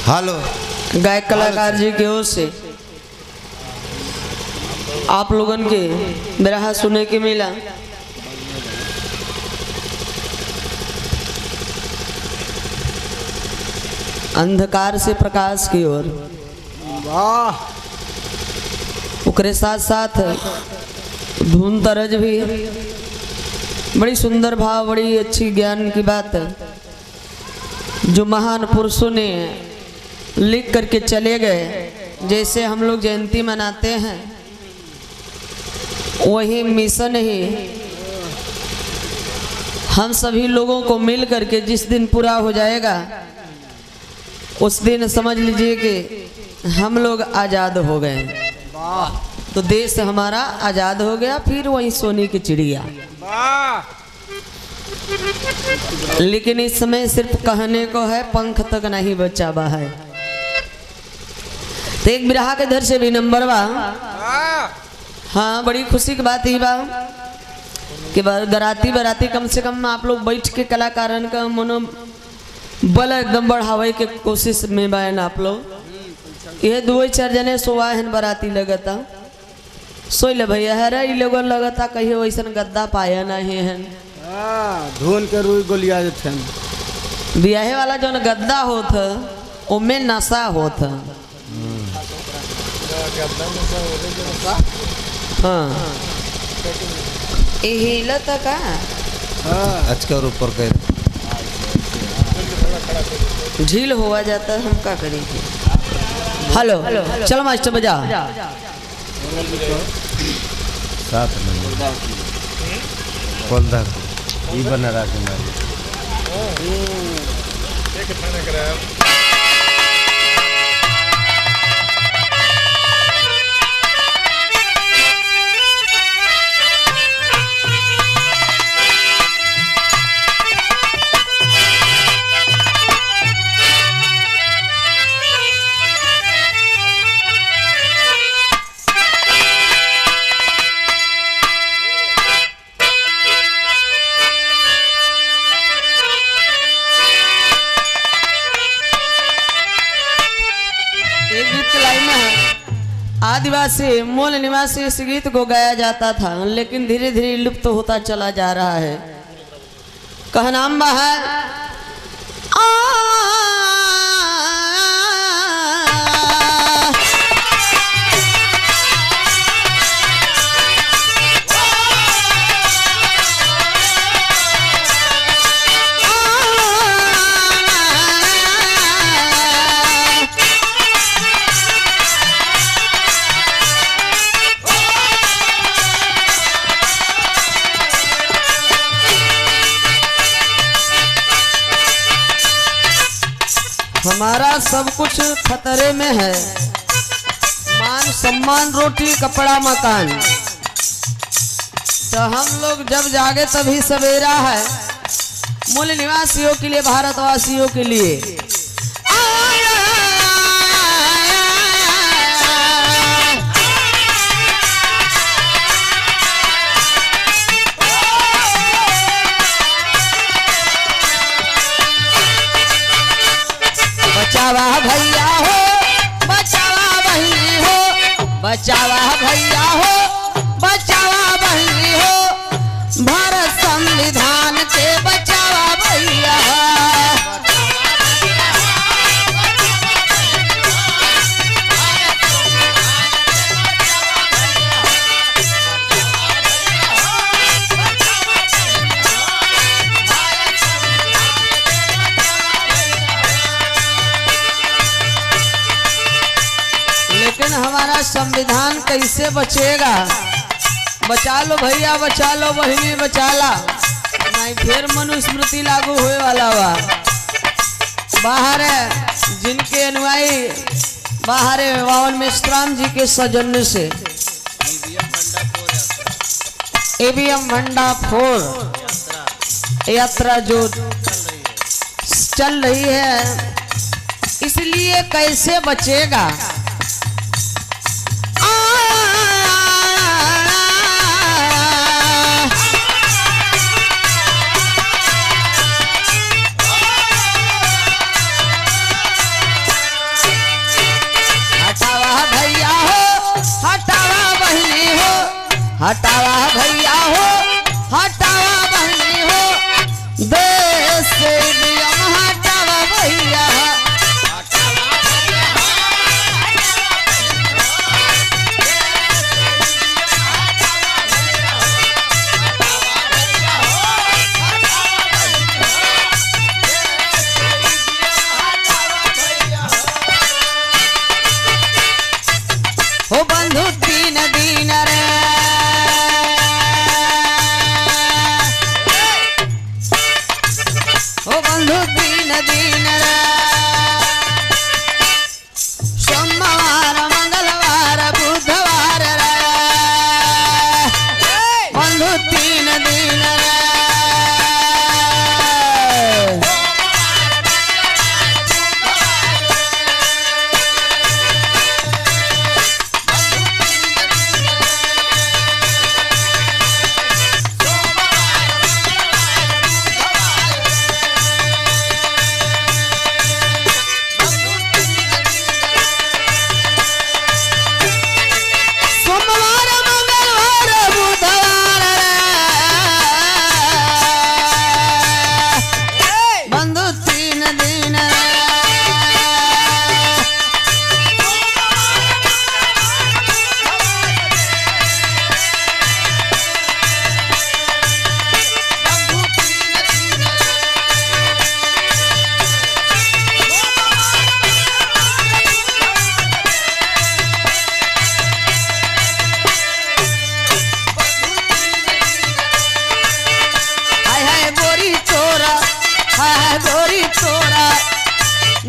Hello गायक कलाकार जी की ओर से आप लोगन के बिरहा सुने के मिला। अंधकार से प्रकाश की ओर, वाह। उकरे साथ साथ धुन तरज भी बड़ी सुंदर भाव, बड़ी अच्छी ज्ञान की बात जो महान पुरुषों ने लिख करके चले गए। जैसे हम लोग जयंती मनाते हैं वही मिशन ही हम सभी लोगों को मिल करके जिस दिन पूरा हो जाएगा उस दिन समझ लीजिए कि हम लोग आज़ाद हो गए। तो देश हमारा आज़ाद हो गया, फिर वही सोने की चिड़िया। लेकिन इस समय सिर्फ कहने को है, पंख तक नहीं बचा हुआ है। तो एक बिरहा के धर से भी नंबर बा। हाँ, बड़ी खुशी की बात ही बा कि गराती बराती कम से कम आप लोग बैठ के कलाकारन का मनो बल एकदम बढ़ावे के कोशिश में बायन आप लोग। यह दो चार जने सोवा है बराती लगता सोई ले भैया है रे लोगन लगता कहिए वैसा गद्दा पाया नहीं है। धुन के रुई गोलिया थे ब्याहे वाला जो गद्दा होत उनमें नशा होत। हाँ हिलत का अचकर ऊपर कर झील हुआ जाता है, हम क्या करेंगे। हेलो चलो मास्टर बजा साथ में पौधा ई बना रखे मारी आदिवासी मूल निवासी इस गीत को गाया जाता था, लेकिन धीरे धीरे लुप्त होता चला जा रहा है। कह नाम है हमारा सब कुछ खतरे में है, मान सम्मान रोटी कपड़ा मकान। तो हम लोग जब जागे तभी सवेरा है, मूल निवासियों के लिए, भारतवासियों के लिए। बचावा भैया हो, बचावा बहनी हो, बचावा भैया हो, बचावा बहनी हो, भारत संविधान के बचावा भैया। लेकिन हमारा संविधान कैसे बचेगा? बचा लो भैया, बचा लो बहनी, बचाला नहीं फिर मनुस्मृति लागू होए वाला बा। बाहर जिनके अनुयायी बाहर वावन मेश्राम जी के सौजन्य से एवीएम भंडाफोर यात्रा जो चल रही है, इसलिए कैसे बचेगा? हटावा भैया हो हटावा बहनी हो देश से नियम हटावा भैया हो बंधु तीन दिन रे हो बंधु तीन दिन रे सोमवार मंगलवार बुधवार रे बंधु तीन दिन रे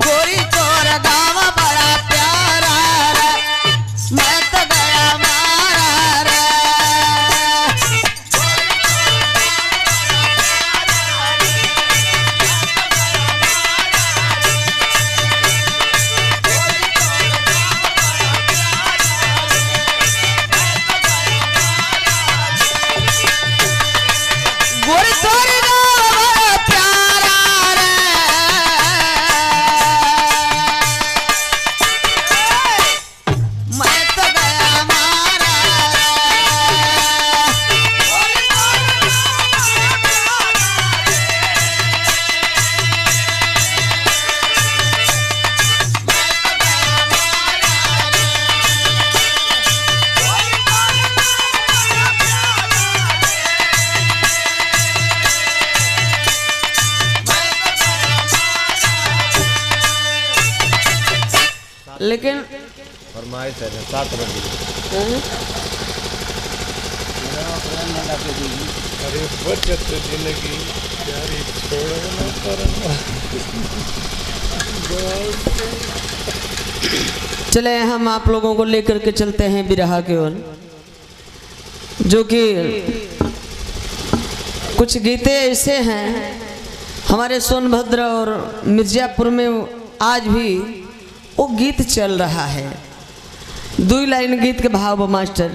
गोरी चोरा गाँव बड़ा प्यारा रे मैं तो गया मारा रे गोरी चोरी लेकिन फरमाइश है 7 बजे अरे बचत जिंदगी प्यारी छोड़ना करना चले हम आप लोगों को लेकर के चलते हैं बिरहा की ओर जो कि कुछ गीते ऐसे हैं हमारे सोनभद्र और मिर्जापुर में आज भी वो गीत चल रहा है। 2 लाइन गीत के भाव मास्टर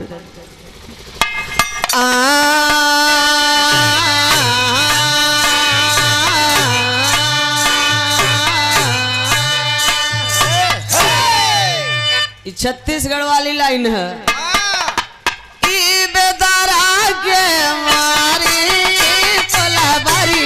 छत्तीसगढ़ वाली लाइन है ई बेदारा के मारी तोला बारी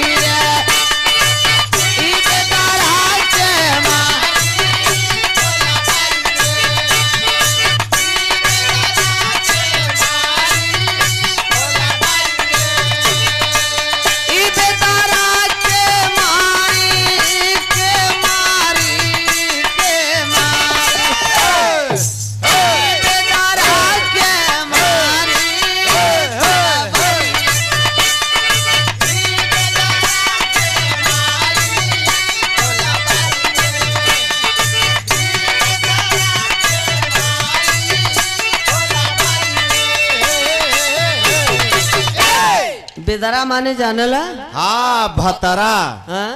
बेदरा माने जानला हाँ भतरा हाँ?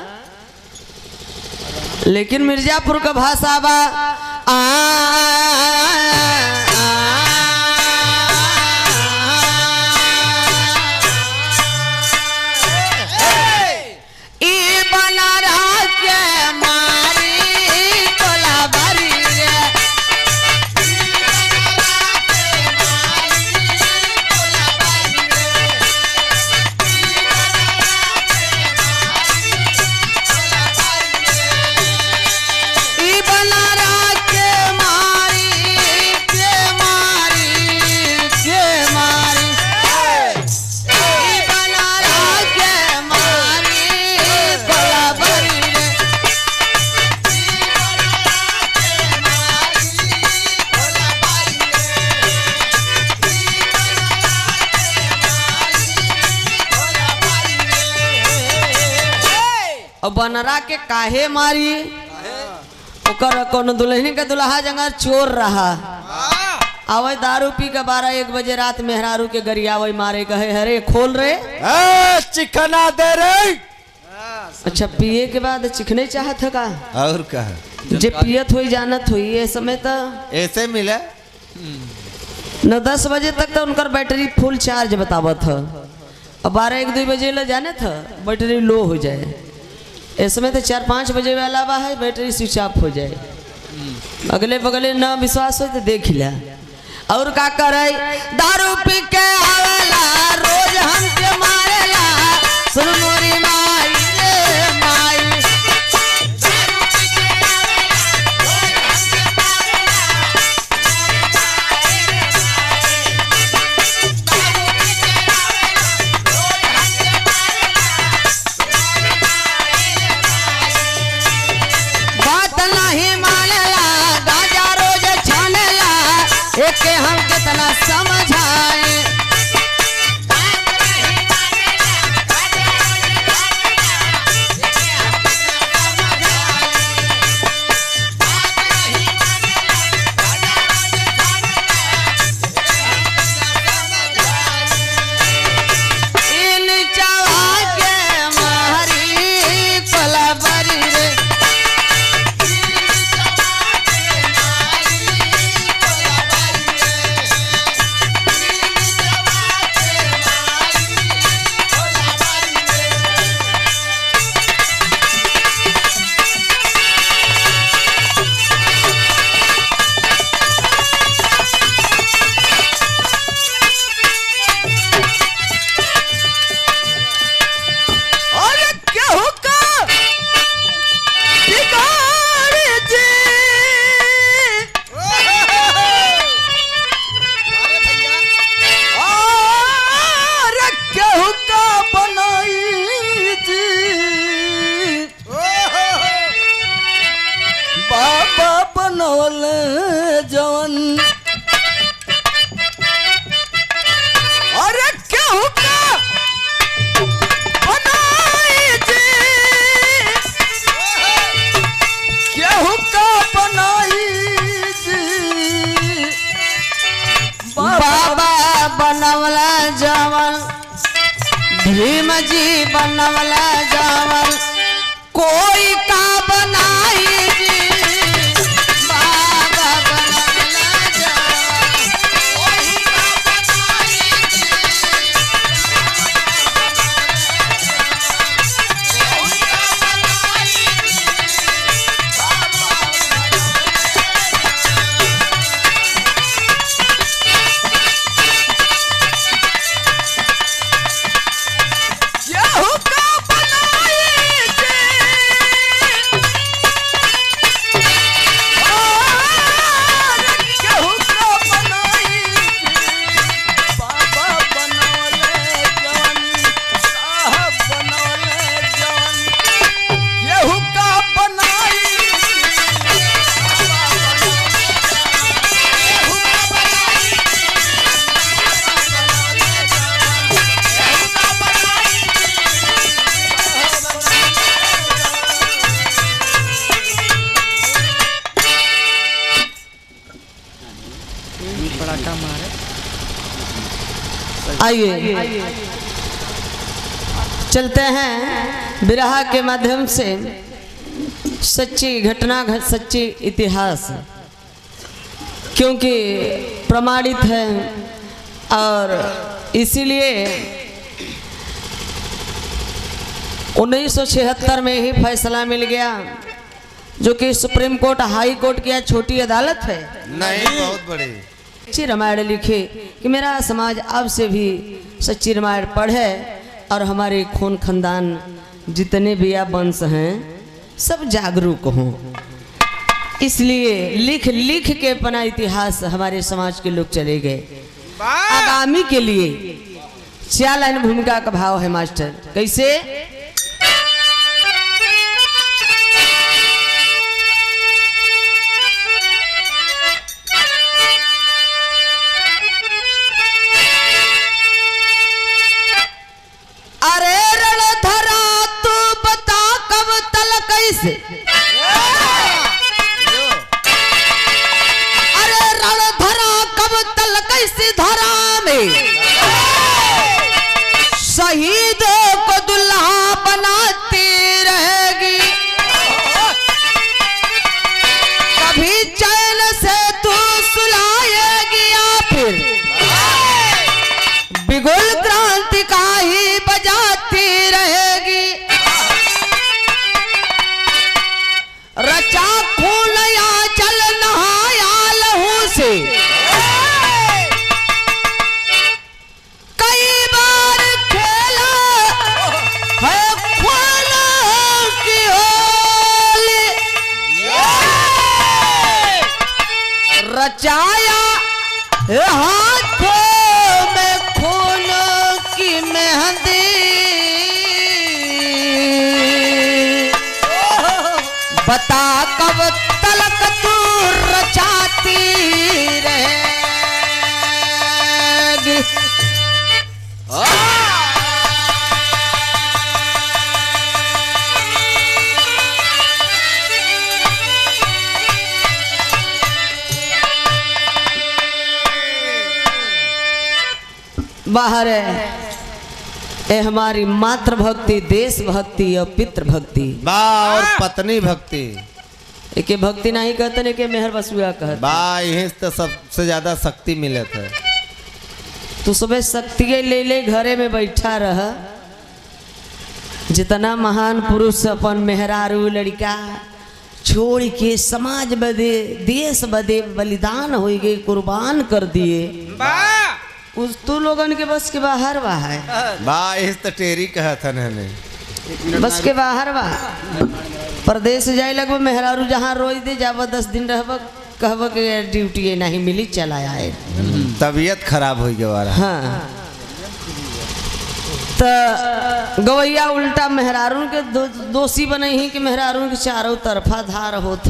लेकिन मिर्जापुर का भाषा बा बनरा के काहे मारी ओकर कोनो दुल्हनी के दुल्हा जंगर चोर रहा आवे दारू पी के 12-1 बजे रात मेहरारू के गरियावे मारे कहे हरे खोल रे चिकना दे रे। अच्छा पिए के बाद चिकने चाहत है का और कहा जे पियत हुई जानत हुई ये समय तो ऐसे मिला 9-10 बजे तक तो उनकर बैटरी फुल चार्ज बतावत है और 12-1-2 बजे ले जाने था बैटरी लो हो जाए। इस समय तो 4-5 बजे वाला बा है बैटरी स्विच ऑफ हो जाए। अगले बगले न विश्वास हो तो देख लिया। और का करे दारू पी के आवेला रोज हमके मारेला सुन मोरी माई रे माई बात नहीं मानेला गाजा रोज छानेला एके हम कितना समझाए। इन चवा के मारी कोलाबरी रे अरे केहू का बिगाड़ जी अरे केहू का बनाई जी बाबा बनवल जवन अरे केहू का बनाई जी केहू का बनाई जी बाबा बनवला जवन भीम जी बनवला जवन कोई का बनाई जी बाबा बनवला जवन कोई का बनाई जी केहू का बनाई जी केहू का बनाई जी बाबा बनवले जवन साहब बनवले जवन केहू का बनाई आइए चलते हैं विरहा के माध्यम से सच्ची घटना सच्ची इतिहास क्योंकि प्रमाणित है और इसीलिए 1976 में ही फैसला मिल गया जो कि सुप्रीम कोर्ट हाई कोर्ट की छोटी अदालत है नहीं बहुत बड़ी सच्ची रामायण लिखे कि मेरा समाज अब से भी सच्ची रामायण पढ़े और हमारे खून खानदान जितने भी आप वंश हैं सब जागरूक हों। इसलिए लिख लिख के अपना इतिहास हमारे समाज के लोग चले गए। आगामी के लिए 4 लाइन भूमिका का भाव है मास्टर कैसे अरे रणधरा तू बता कब ऐसी धरा में शहीदों को दुल्हा बनाती रहेगी। कभी चैन से तू सुलाएगी या फिर बिगुल क्रांति का ही बजाती रहेगी। रचा खून या जल नहाया लहू से कई बार खेला है खून की होली। रचाया हाथों में खून की मेहंदी। बता कब तलक तू रचाती रहेगी। बाहर है ए हमारी मातृ भक्ति, देश भक्ति और पितृ भक्ति बा और पत्नी भक्ति। एके भक्ति नहीं कहते ने के मेहर बसुआ कहते। बा यही तो सबसे ज्यादा शक्ति मिलत है। तू सुबह शक्ति ले ले घरे में बैठा रह। जितना महान पुरुष अपन मेहरारू लड़का छोड़ के समाज बदे देश बदे बलिदान हो गए, कुर्बान कर दिए। उस तू लोगन के बस के बाहर बा है। बा इस तो टेरी कहत हने बस के बाहर बा। परदेश जाए लगभग मेहरारू जहाँ रोज दे जाब 10 दिन रहब कहब के ड्यूटी नहीं मिली चला आए। तबीयत खराब हो गया। हाँ तो गवैया उल्टा मेहरारू के दोषी बने ही कि मेहरारू के चारों तरफा धार होत,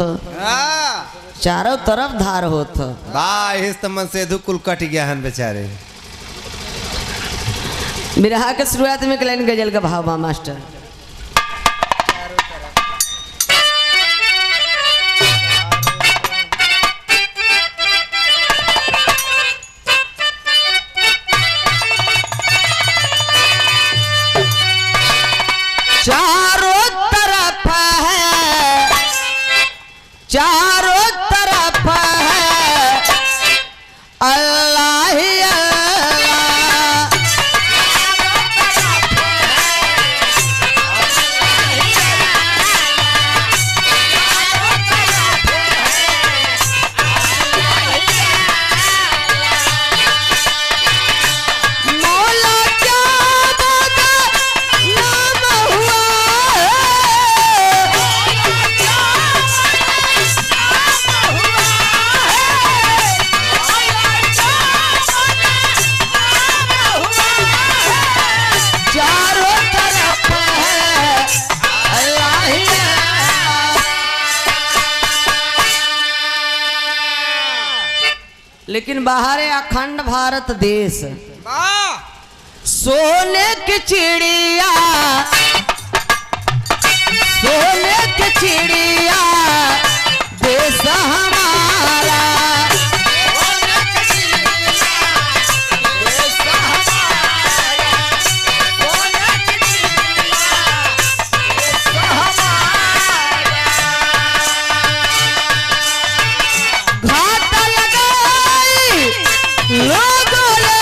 चारों तरफ धार होत। बा इस तो मन से कुल कट गया हन बेचारे। बिरहा के शुरुआत में कलाइन गजल का भाव बा मास्टर। चारों तरफ है, चारों तरफ है अल्लाह ही अल्लाह। मौला क्या नाम हुआ चारों तरफ है अल्लाह ही अल्लाह। लेकिन बाहर है अखंड भारत देश, सोने की चिड़िया, सोने की चिड़िया देश हमारा। घाट लगाई लोगों ने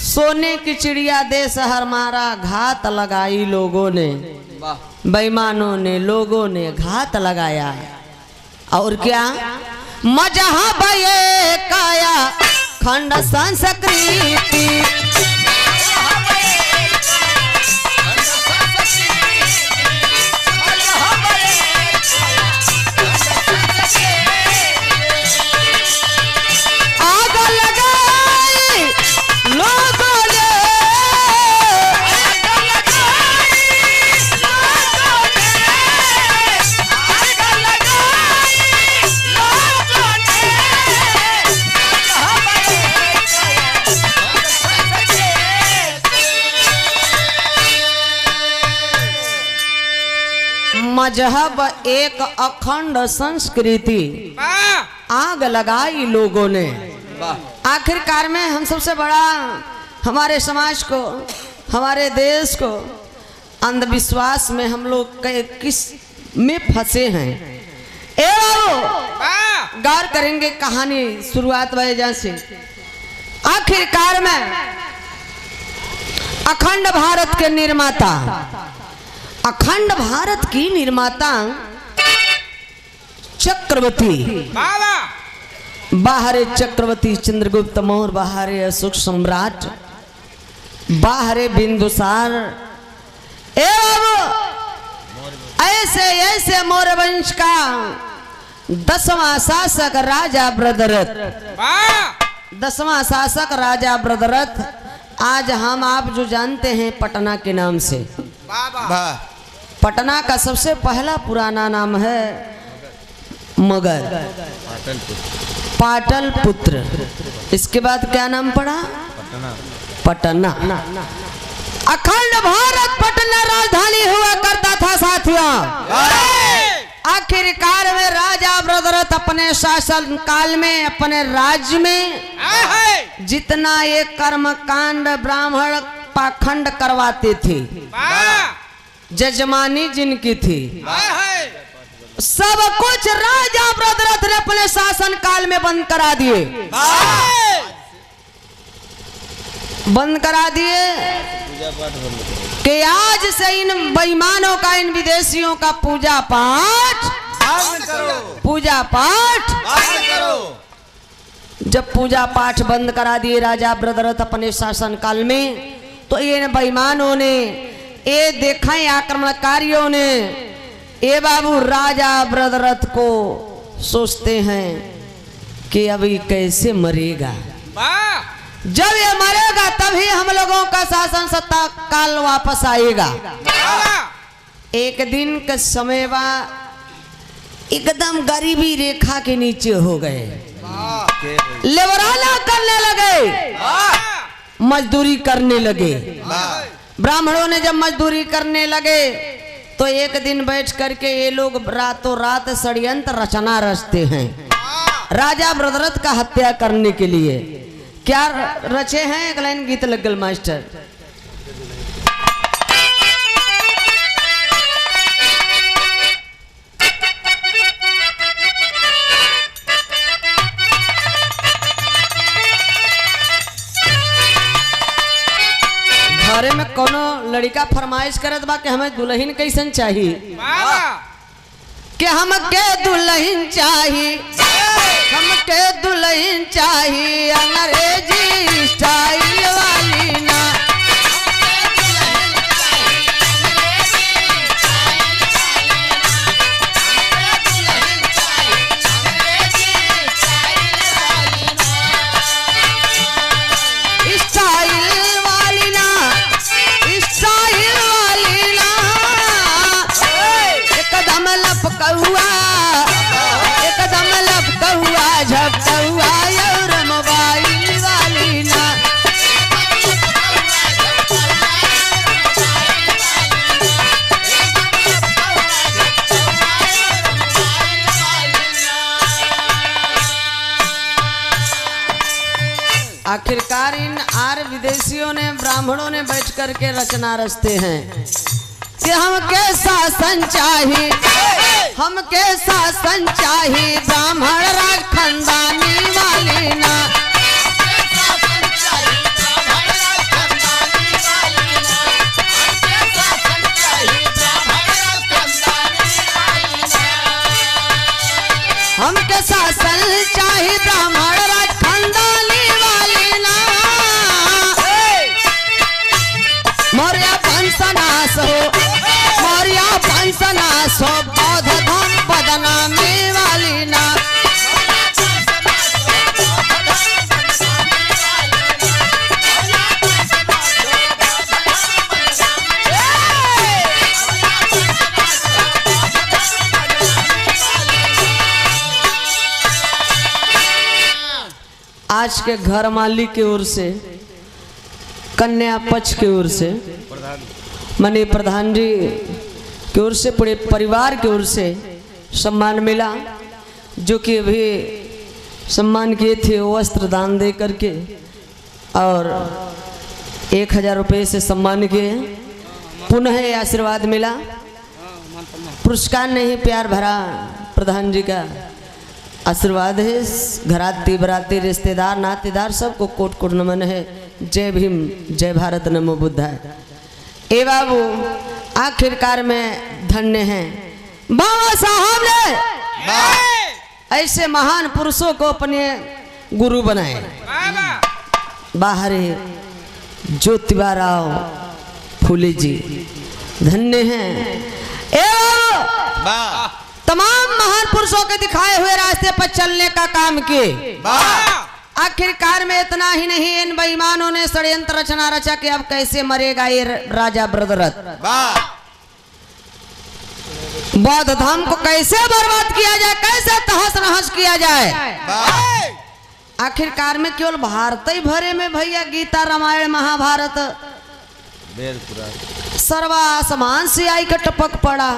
सोने की चिड़िया देश हमारा घात लगाई लोगों ने, बेईमानों ने, लोगों ने घात लगाया। और क्या मजहब ये काया खंड संस्कृति। आग लगाई लोगों ने, आग लगाई लोगों ने, आग मजहब एक अखंड संस्कृति आग लगाई लोगों ने। आखिरकार में हम सबसे बड़ा हमारे समाज को, हमारे देश को अंधविश्वास में हम लोग किस में फंसे हैं। ए बाबू गौर करेंगे कहानी शुरुआत वजह से। आखिरकार में अखंड भारत के निर्माता, अखंड भारत की निर्माता चक्रवर्ती, बाहरे चक्रवर्ती चंद्रगुप्त मौर्य, बाहरे अशोक सम्राट, बाहरे बिंदुसार, एवं ऐसे ऐसे मौर्य वंश का 10वां शासक राजा ब्रदरथ, 10वां शासक राजा ब्रदरथ, आज हम आप जो जानते हैं पटना के नाम से। पटना का सबसे पहला पुराना नाम है मगध, पाटलिपुत्र। इसके बाद क्या नाम पड़ा? पटना। अखंड भारत पटना राजधानी हुआ करता था साथियों। आखिरकार में राजा ब्रदरथ अपने शासन काल में अपने राज्य में जितना ये कर्म कांड ब्राह्मण पाखंड करवाते थे, जजमानी जिनकी थी, सब कुछ राजा ब्रदरथ ने अपने शासन काल में बंद करा दिए, बंद करा दिए कि आज से इन बेईमानों का, इन विदेशियों का पूजा पाठ, पूजा पाठ, जब पूजा पाठ बंद करा दिए राजा ब्रदरथ अपने शासन काल में, तो ये बेईमानों ने, ये देखा आक्रमणकारियों ने, ये बाबू राजा ब्रदरथ को सोचते हैं कि अभी कैसे मरेगा, जब ये मरेगा तभी हम लोगों का शासन सत्ता काल वापस आएगा। एक दिन का समय बा, एकदम गरीबी रेखा के नीचे हो गए, लेवराना करने लगे, मजदूरी करने लगे। ब्राह्मणों ने जब मजदूरी करने लगे तो एक दिन बैठ करके ये लोग रातों रात षड्यंत्र रचना रचते हैं राजा ब्रदरथ का हत्या करने के लिए। क्या रचे हैं? एक लाइन गीत लग गल मास्टर। घरे में कोनो लड़का फरमाइश करत बा कि हमें दुल्हन कैसन चाहिए, कि हमके दुल्हन चाहिए, हमके दुल्हन चाहिए अंग्रेजी स्टाइल वाली ना। आखिरकार इन आर विदेशियों ने, ब्राह्मणों ने बैठ करके रचना रचते हैं कि हमके शासन चाहिए, हमके शासन चाहिए ब्राह्मण राज खानदानी वाली ना। हमके शासन चाहिए ब्राह्मण राज खानदानी वाली ना। मौर्य वंशनाश हो, मौर्य वंशनाश हो, बौद्ध धर्म बदनामी वाली ना। आज के घर मालिक की ओर से, कन्या पक्ष की ओर से, माननीय प्रधान जी की ओर से, पूरे परिवार की ओर से सम्मान मिला, जो कि अभी सम्मान किए थे वो वस्त्र दान दे करके और 1000 रुपये से सम्मान किए। पुनः आशीर्वाद मिला, पुरस्कार नहीं, प्यार भरा प्रधान जी का आशीर्वाद है। घराती बराती रिश्तेदार नातेदार सबको कोट कोट नमन है। जय भीम, जय भारत, नमो बुद्धाय। ए बाबू, आखिरकार में धन्य हैं बाबा साहब ने ऐसे महान पुरुषों को अपने गुरु बनाए। बाहर ज्योतिबा राव फूले जी धन्य हैं। ए बाबू, तमाम महान पुरुषों के दिखाए हुए रास्ते पर चलने का काम किए। आखिरकार में इतना ही नहीं, इन बेईमानों ने षड्यंत्र रचना रचा कि अब कैसे मरेगा ये राजा ब्रदरथ, बौद्ध धाम को कैसे बर्बाद किया जाए, कैसे तहस नहस किया जाए। आखिरकार में केवल भारत ही भरे में भैया गीता रामायण महाभारत सर्वा आसमान से आई का टपक पड़ा।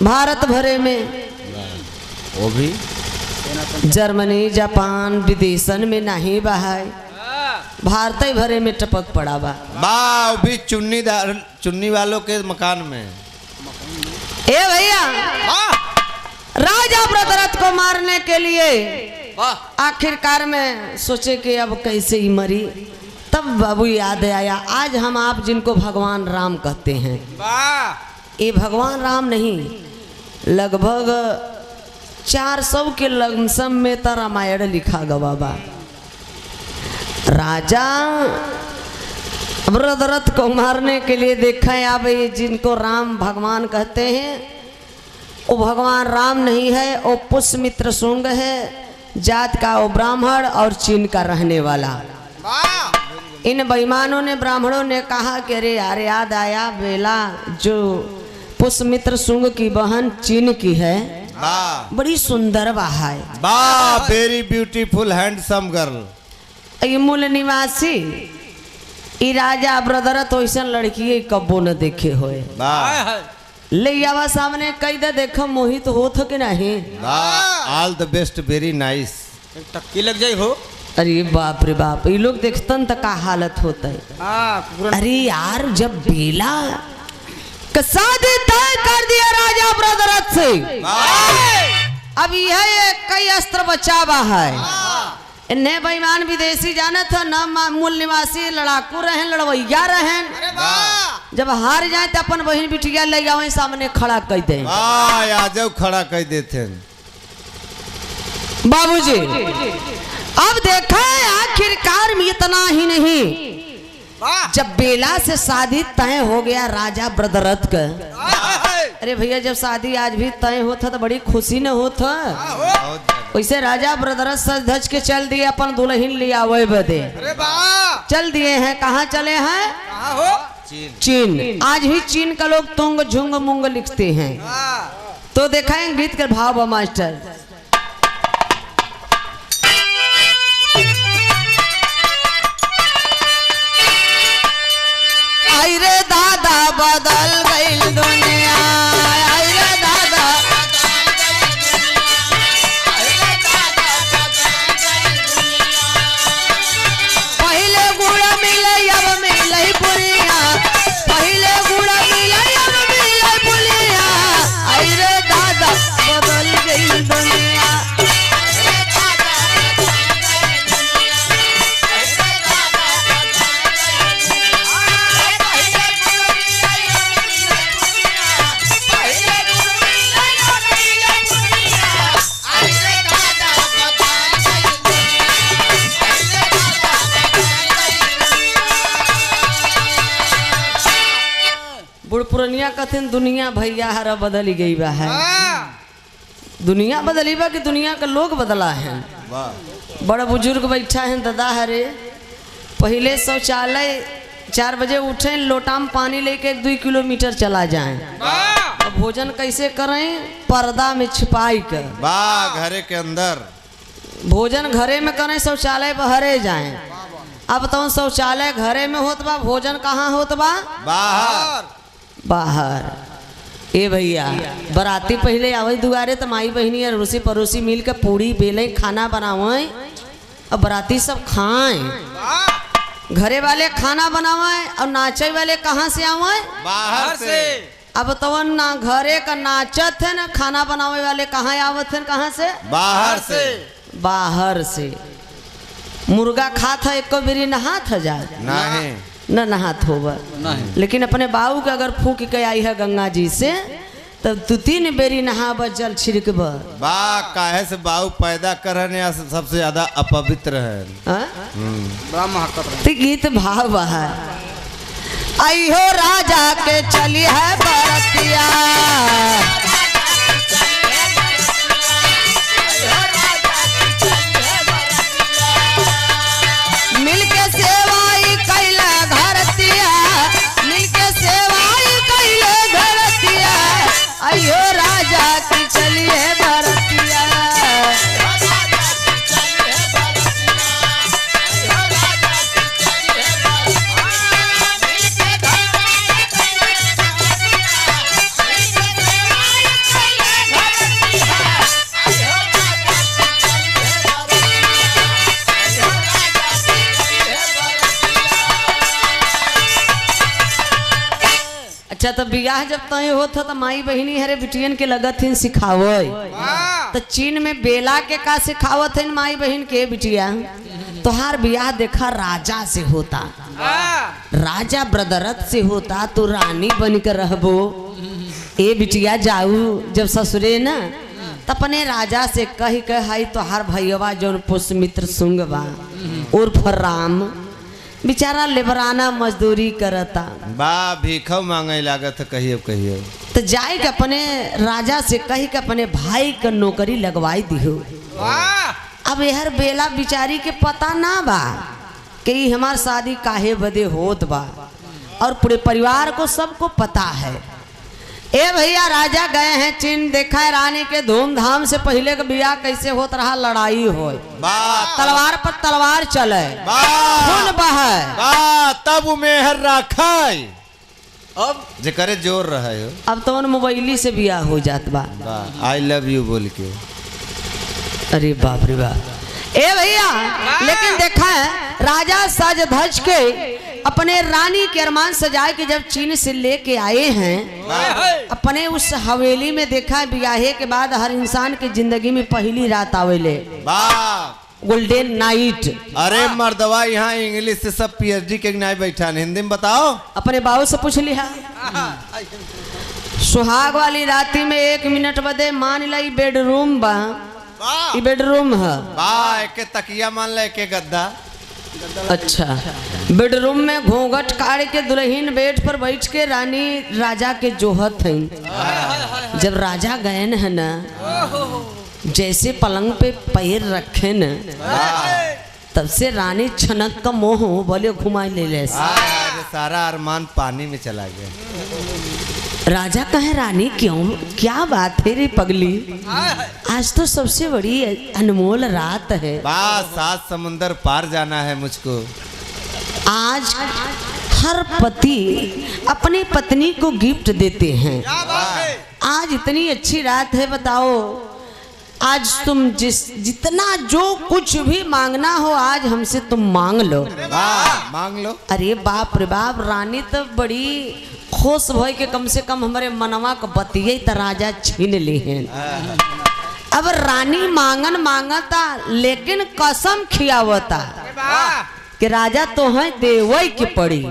भारत भरे में वो भी जर्मनी जापान विदेशन में नहीं बहाय, भारत ही भरे में टपक पड़ा बा। भी चुन्नी वालों के मकान में। ए भैया, राजा ब्रदरथ को मारने के लिए आखिरकार में सोचे कि अब कैसे ही मरी। तब बाबू याद आया, आज हम आप जिनको भगवान राम कहते हैं, ये भगवान राम नहीं, लगभग 400 के लमसम में तो रामायण लिखा गवा बा। राजा ब्रदरथ को मारने के लिए देखा है आप, ये जिनको राम भगवान कहते हैं वो भगवान राम नहीं है, वो पुष्यमित्र शुंग है, जात का वो ब्राह्मण और चीन का रहने वाला। इन बेईमानों ने, ब्राह्मणों ने कहा कि अरे यार याद आया, बेला जो पुष्यमित्र शुंग की बहन चीन की है, बड़ी सुंदर बहा है, वेरी ब्यूटीफुल हैंडसम गर्ल। ये मूल निवासी ई राजा ब्रदरथ वैसा लड़की कब्बो न देखे होए। ले आवा सामने कई दे देखो, मोहित होत कि नहीं। ऑल द बेस्ट, वेरी नाइस। टक्की लग जाए हो। अरे बाप रे बाप, ये लोग देखतन तो का हालत होता है। अरे यार, जब बेला शादी तय कर दिया राजा ब्रदरथ से, अब यह कई अस्त्र बचावा है। इन्हें बेईमान विदेशी जाना था ना, मूल निवासी लड़ाकू रहे, लड़वैया रहे। जब हार जाए तो अपन बहन बिटिया ले जाओ सामने खड़ा कर दे। जाओ खड़ा कर देते बाबूजी। अब देखा आखिरकार में इतना ही नहीं, जब बेला से शादी तय हो गया राजा ब्रदरथ का। अरे भैया, जब शादी आज भी तय होता तो बड़ी खुशी न होता। वैसे राजा ब्रदरथ सज धज के चल दिए, अपन दुल्हन लिया वही बदे चल दिए हैं। कहाँ चले हैं? चीन। आज भी चीन का लोग तुंग झुंग मुंग लिखते हैं। तो देखा है गीत के भाव मास्टर। आई रे दादा बदल गई दुनिया, आई रे दादा पहले गुड़ मिले अब मिले पुलिया, पहले गुड़ मिले अब मिले पुलिया, आई रे दादा बदल गई दुनिया। पुरनिया कथिन दुनिया भैया हरा बदली गई बा है। दुनिया बदली बा कि दुनिया का लोग बदला है। बड़ा बुजुर्ग बैठा है दादा हरे, पहले शौचालय 4 बजे उठे, लोटा में पानी लेके 2 किलोमीटर चला जाए। अब भोजन कैसे करें? पर्दा में छिपाई कर घरे के अंदर भोजन घरे में करें, शौचालय बहरे जाए। अब तो शौचालय घरे में होत बा, भोजन कहाँ होत बा? बाहर। बाहर। ए भैया बराती पहले आवे दुआरे तो माई बहनी और रूसी पड़ोसी मिल के पूड़ी बेले खाना बनावे और बराती सब खाएं। घरे वाले खाना बनावे और नाचे वाले कहाँ से आवे? बाहर से। अब तो ना घरे का नाचत है ना खाना बनावे वाले कहाँ आवत है? कहाँ से? बाहर से। बाहर से। मुर्गा खात है एको बेरी नहात है जा नहीं न नहात होगा, लेकिन अपने बाबू के अगर फूक के आई है गंगा जी से तब 2-3 बेरी नहाब जल छिड़कब। बा काहे से बाऊ पैदा करने सबसे ज्यादा अपवित्र है। तो गीत भाव है आई हो राजा के चली है बरतिया, मिलके सेवाई कैला घरतिया, मिलके सेवाई कैले घरतिया, अयो राजा की चली है बरतिया। अच्छा तो बियाह जब तय होता तो माई बहनी हरे बिटियन के लगत हिन सिखावे। तो चीन में बेला के का सिखावत है माई बहन के बिटिया? तोहार बियाह देखा राजा से होता, राजा ब्रदरत से होता तो रानी बन कर रहबो। ए बिटिया जाऊ जब ससुरे ना तो अपने राजा से कही हाई तोहार भैया जौन पुष्मित्र सुंगबा उर्फ राम बेचारा लेबराना मजदूरी करता, बा भीखव मांगे लागत कहियो कहियो। तो जाए के अपने राजा से कही के अपने भाई का नौकरी लगवाई दिहो। अब यहर बेला बिचारी के पता ना बा कि हमार शादी काहे बदे होत बा, और पूरे परिवार को सबको पता है। ए भैया राजा गए हैं चीन, देखा है रानी के धूमधाम से पहले का बियाह कैसे होत रहा, लड़ाई हो, तलवार पर तलवार चले, खून बहे, तब मेहर रखाई। अब जेकरे जोर रहे हो अब तो मोबाइली से बियाह हो जात बा, आई लव यू बोल के। अरे बाप रे बाप। ए भैया लेकिन देखा है राजा सज धज के अपने रानी के अरमान सजाए के जब चीन से लेके आए हैं अपने उस हवेली में, देखा ब्याहे के बाद हर इंसान की जिंदगी में पहली रात आवेले, गोल्डन नाइट। अरे मर्दवा यहाँ इंग्लिश से सब पीएचडी के नहीं बैठा, हिंदी में बताओ। अपने बाबू से पूछ लिया सुहाग वाली राती में 1 मिनट बदे मान लाई बेडरूम बा, बेडरूम है एक तकिया मान ले के गद्दा। अच्छा बेडरूम में घूंघट काट के दुल्हन बेड पर बैठ के रानी राजा के जोहत है। जब राजा गए न है ना, जैसे पलंग पे पैर रखे न तब से रानी छनक का मोह बोले घुमा ले, सारा अरमान पानी में चला गया। राजा कहे रानी क्यों, क्या बात है रे पगली, आज तो सबसे बड़ी अनमोल रात है। बस 7 समुंदर पार जाना है मुझको। आज हर पति अपनी पत्नी को गिफ्ट देते हैं, आज इतनी अच्छी रात है, बताओ आज तुम जितना जो कुछ भी मांगना हो आज हमसे तुम मांग लो, मांग लो। अरे बाप रे बाप, रानी तो बड़ी खुश भई के कम से कम हमारे मनवा को बतिये त राजा छीन ली हैं। अब रानी मांगन मांगता लेकिन कसम खियावता कि राजा तो है देवई की पड़ी।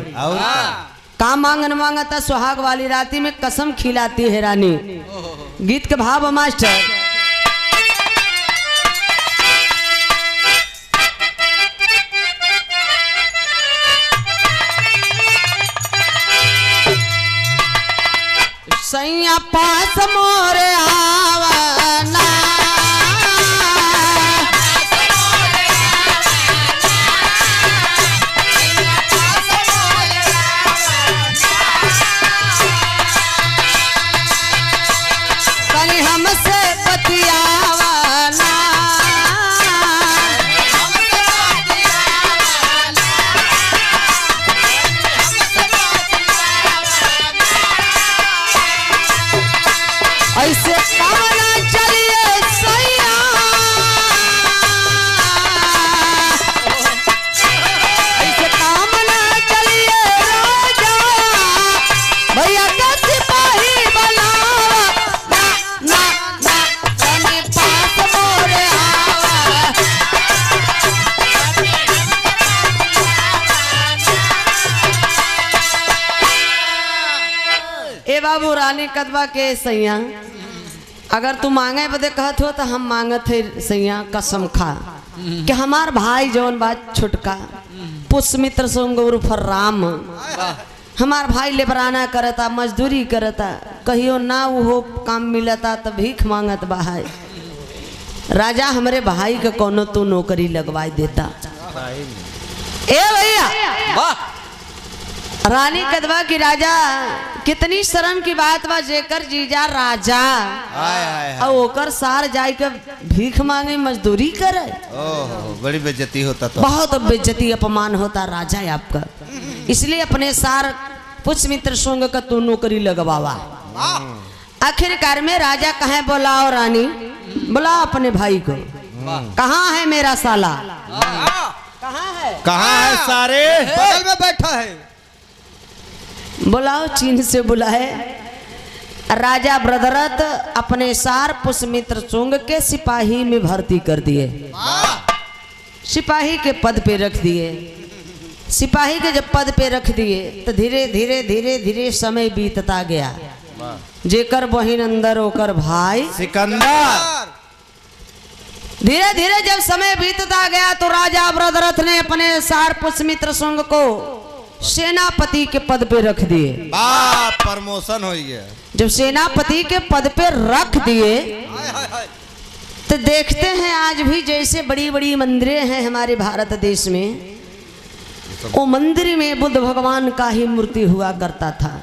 का मांगन मांगता, सुहाग वाली राती में कसम खिलाती है रानी। गीत के भाव मास्टर, सैया पास मोरे आवना, कहीं हमसे बतियावना, ऐसे काम ना चलिए सैया, ऐसे काम ना चलिए राजा, भैया का सिपाही बनावा, ना ना ना तने पास मोरे आवा। ए बाबू रानी कदवा के सैया, अगर तू मांगे बदे कहत हो तो हम मांगत है सैया कसम खा कि हमार भाई जौन बात छुटका पुष्मित्र सुंग उर्फ राम, हमार भाई लेबराना करता, मजदूरी करता, कहियो ना वो काम मिलता तो भीख मांगत बा है। राजा हमरे भाई के कोनो तू नौकरी लगवाई देता। ए भैया रानी कदवा की राजा, कितनी शर्म की बात बा जेकर जीजा राजा और ओकर सार जाय के भीख मांगे मजदूरी करे। ओह बड़ी बेइज्जती होता तो। बहुत बेइज्जती अपमान होता राजा आपका, इसलिए अपने सार पुष्मित्र सुंग का तू नौकरी लगवावा। आखिरकार में राजा कहे बुलाओ रानी, बुलाओ अपने भाई को। कहाँ है मेरा साला? कहाँ है सारे? बगल में बैठा है। बुलाओ, चीन से बुलाए। राजा ब्रदरथ अपने सार पुष्मित्र सुंग के सिपाही में भर्ती कर दिए, सिपाही के पद पे रख दिए। सिपाही के जब पद पे रख दिए तो धीरे धीरे धीरे धीरे समय बीतता गया। जेकर बहिन अंदर ओकर भाई सिकंदर। धीरे धीरे जब समय बीतता गया तो राजा ब्रदरथ ने अपने सार पुष्मित्र सुंग को सेनापति के पद पे रख दिए। प्रमोशन हो गया। जब सेनापति के पद पे रख दिए तो देखते हैं आज भी जैसे बड़ी बड़ी मंदिरें हैं हमारे भारत देश में, वो मंदिर में बुद्ध भगवान का ही मूर्ति हुआ करता था।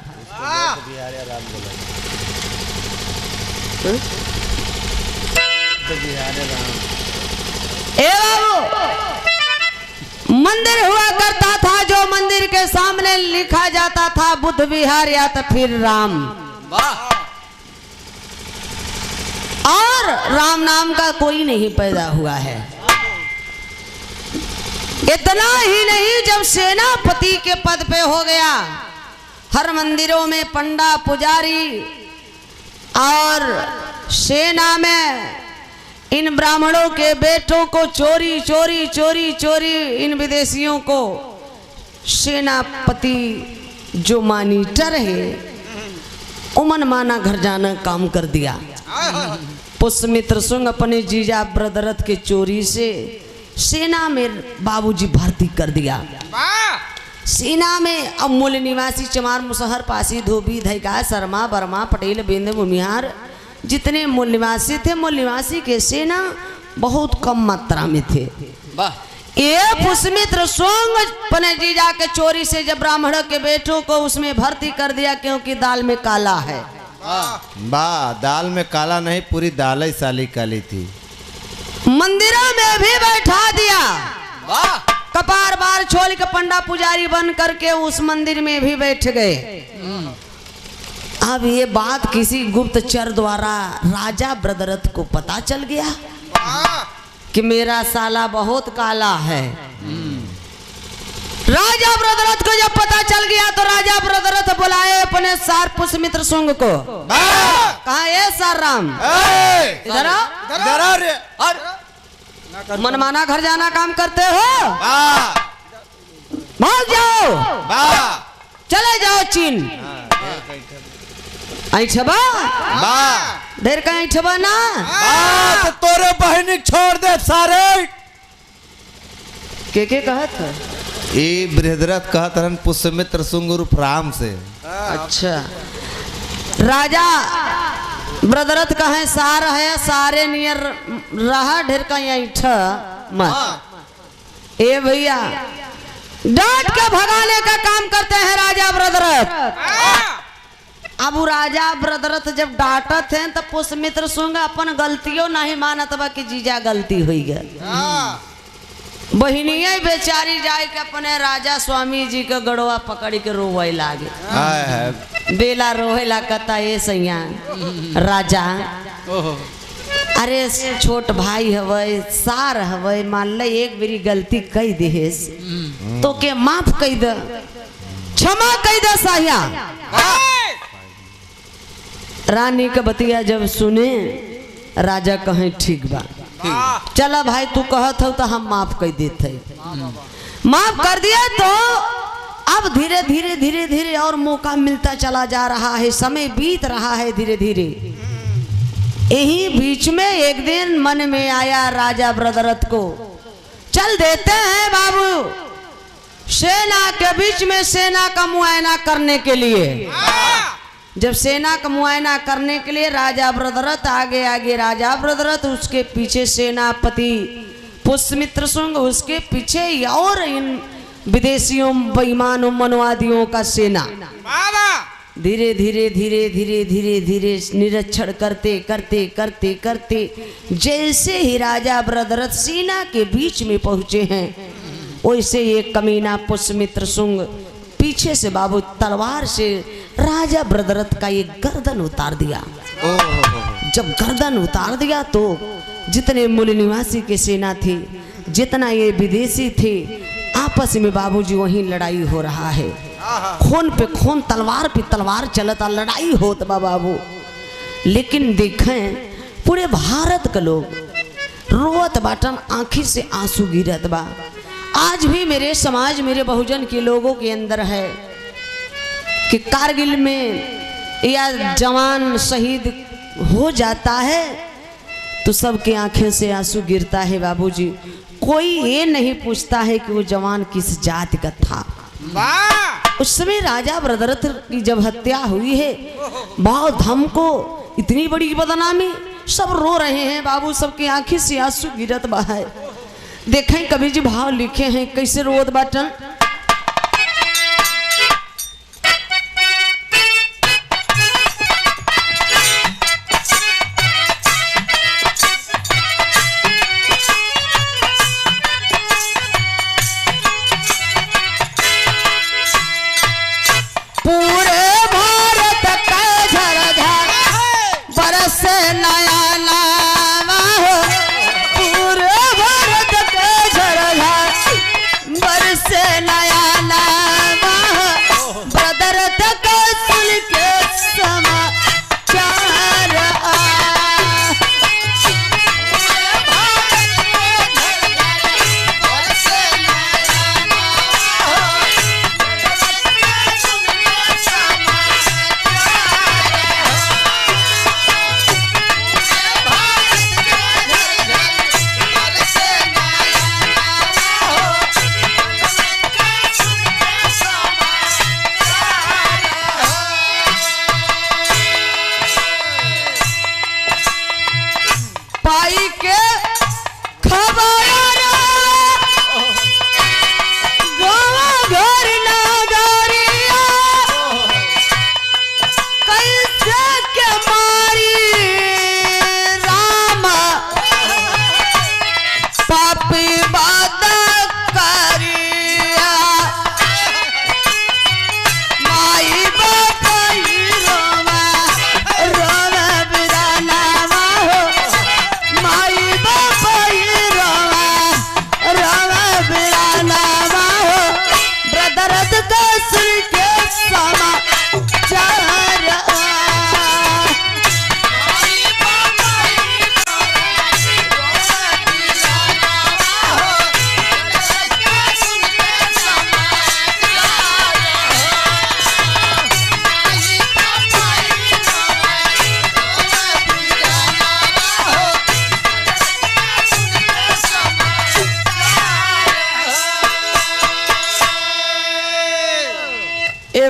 ए बाबू, मंदिर हुआ करता था जो मंदिर के सामने लिखा जाता था बुद्ध विहार या तो फिर राम। और राम नाम का कोई नहीं पैदा हुआ है। इतना ही नहीं, जब सेनापति के पद पे हो गया, हर मंदिरों में पंडा पुजारी और सेना में इन ब्राह्मणों के बेटों को चोरी चोरी चोरी चोरी इन विदेशियों को सेनापति जो मॉनिटर है उमन माना घर जाना काम कर दिया। पुष्मित्र सुंग अपने जीजा ब्रदरथ के चोरी से सेना में बाबूजी भर्ती कर दिया। सेना में अब मूल निवासी चमार मुसहर पासी धोबी धैका शर्मा बर्मा पटेल बिंद भूमिहार जितने मूल निवासी थे, मूल निवासी के सेना बहुत कम मात्रा में थे। ये पुष्मित्र सुंग अपने जीजा के चोरी से जब ब्राह्मणों के बेटों को उसमें भर्ती कर दिया, क्योंकि दाल में काला है। वाह, दाल में काला नहीं, पूरी दाल ही साली काली थी। मंदिरों में भी बैठा दिया, कपार बार छोड़ के पंडा पुजारी बन करके उस मंदिर में भी बैठ गए। अब ये बात किसी गुप्तचर द्वारा राजा ब्रदरथ को पता चल गया कि मेरा साला बहुत काला है। राजा ब्रदरथ को जब पता चल गया तो राजा ब्रदरथ बुलाए अपने सार पुष्मित्र सुंग को। कहा ये सार राम, इधर आओ। मनमाना घर जाना काम करते हो, भाग जाओ, चले जाओ चीन। ऐठबा देर का ऐठबा ना, तो तोरे बहनी छोड़ दे सारे। के कहत है? ये बृहद्रथ कहत रहन पुष्मित्र सुंग उर्फ राम से। अच्छा, राजा ब्रदरथ कहे सार है, सारे नियर रहा ढेर का ऐठ मत। ए भैया, डांट के भगाने का काम करते हैं राजा ब्रदरथ। अब राजा ब्रदरथ जब डांटत हैं तो पुष्मित्र सुंग अपन गलतियों नहीं मानत बा कि जीजा गलती हुई गया। बहिनिया बेचारी जाए के अपने राजा स्वामी जी के गड़वा पकड़ के रोवे लागे। बेला रोहेला कता ये सैया राजा अरे छोट भाई हवे सार हवे मान ल एक बेरी गलती कई देहेस तो के माफ कई दे क्षमा कई दे साहिया। रानी का बतिया जब सुने राजा कहे ठीक बा चला भाई तू कहत हो तो हम माफ कर देते माफ कर दिया तो अब धीरे धीरे धीरे धीरे और मौका मिलता चला जा रहा है समय बीत रहा है धीरे धीरे। यही बीच में एक दिन मन में आया राजा ब्रदरथ को चल देते हैं बाबू सेना के बीच में सेना का मुआयना करने के लिए। जब सेना का मुआयना करने के लिए राजा ब्रदरथ आगे आगे राजा ब्रदरथ उसके पीछे सेनापति पुष्यमित्र शुंग उसके पीछे और इन विदेशियों बेईमानों मनवादियों का सेना धीरे धीरे धीरे धीरे धीरे धीरे निरीक्षण करते करते करते करते जैसे ही राजा ब्रदरथ सेना के बीच में पहुंचे हैं वैसे एक कमीना पुष्यमित्र शुंग पीछे से बाबू तलवार से राजा ब्रदरथ का ये गर्दन उतार दिया। जब गर्दन उतार दिया तो जितने मूल निवासी के सेना थे जितना ये विदेशी थे आपस में बाबूजी वहीं लड़ाई हो रहा है खून पे खून तलवार पे तलवार चलता लड़ाई होत बा बाबू। लेकिन देखें पूरे भारत के लोग रोवत बाटन आंखी से आंसू गिरत बा। आज भी मेरे समाज मेरे बहुजन के लोगों के अंदर है कि कारगिल में या जवान शहीद हो जाता है तो सबके आंखें से आंसू गिरता है बाबूजी। कोई ये नहीं पूछता है कि वो जवान किस जाति का था। उस समय राजा ब्रदरथ की जब हत्या हुई है बहुत हमको इतनी बड़ी बदनामी सब रो रहे हैं बाबू सबकी आंखें से आंसू गिरत बा है। देखें कवि जी भाव लिखे हैं कैसे रोत बाटन।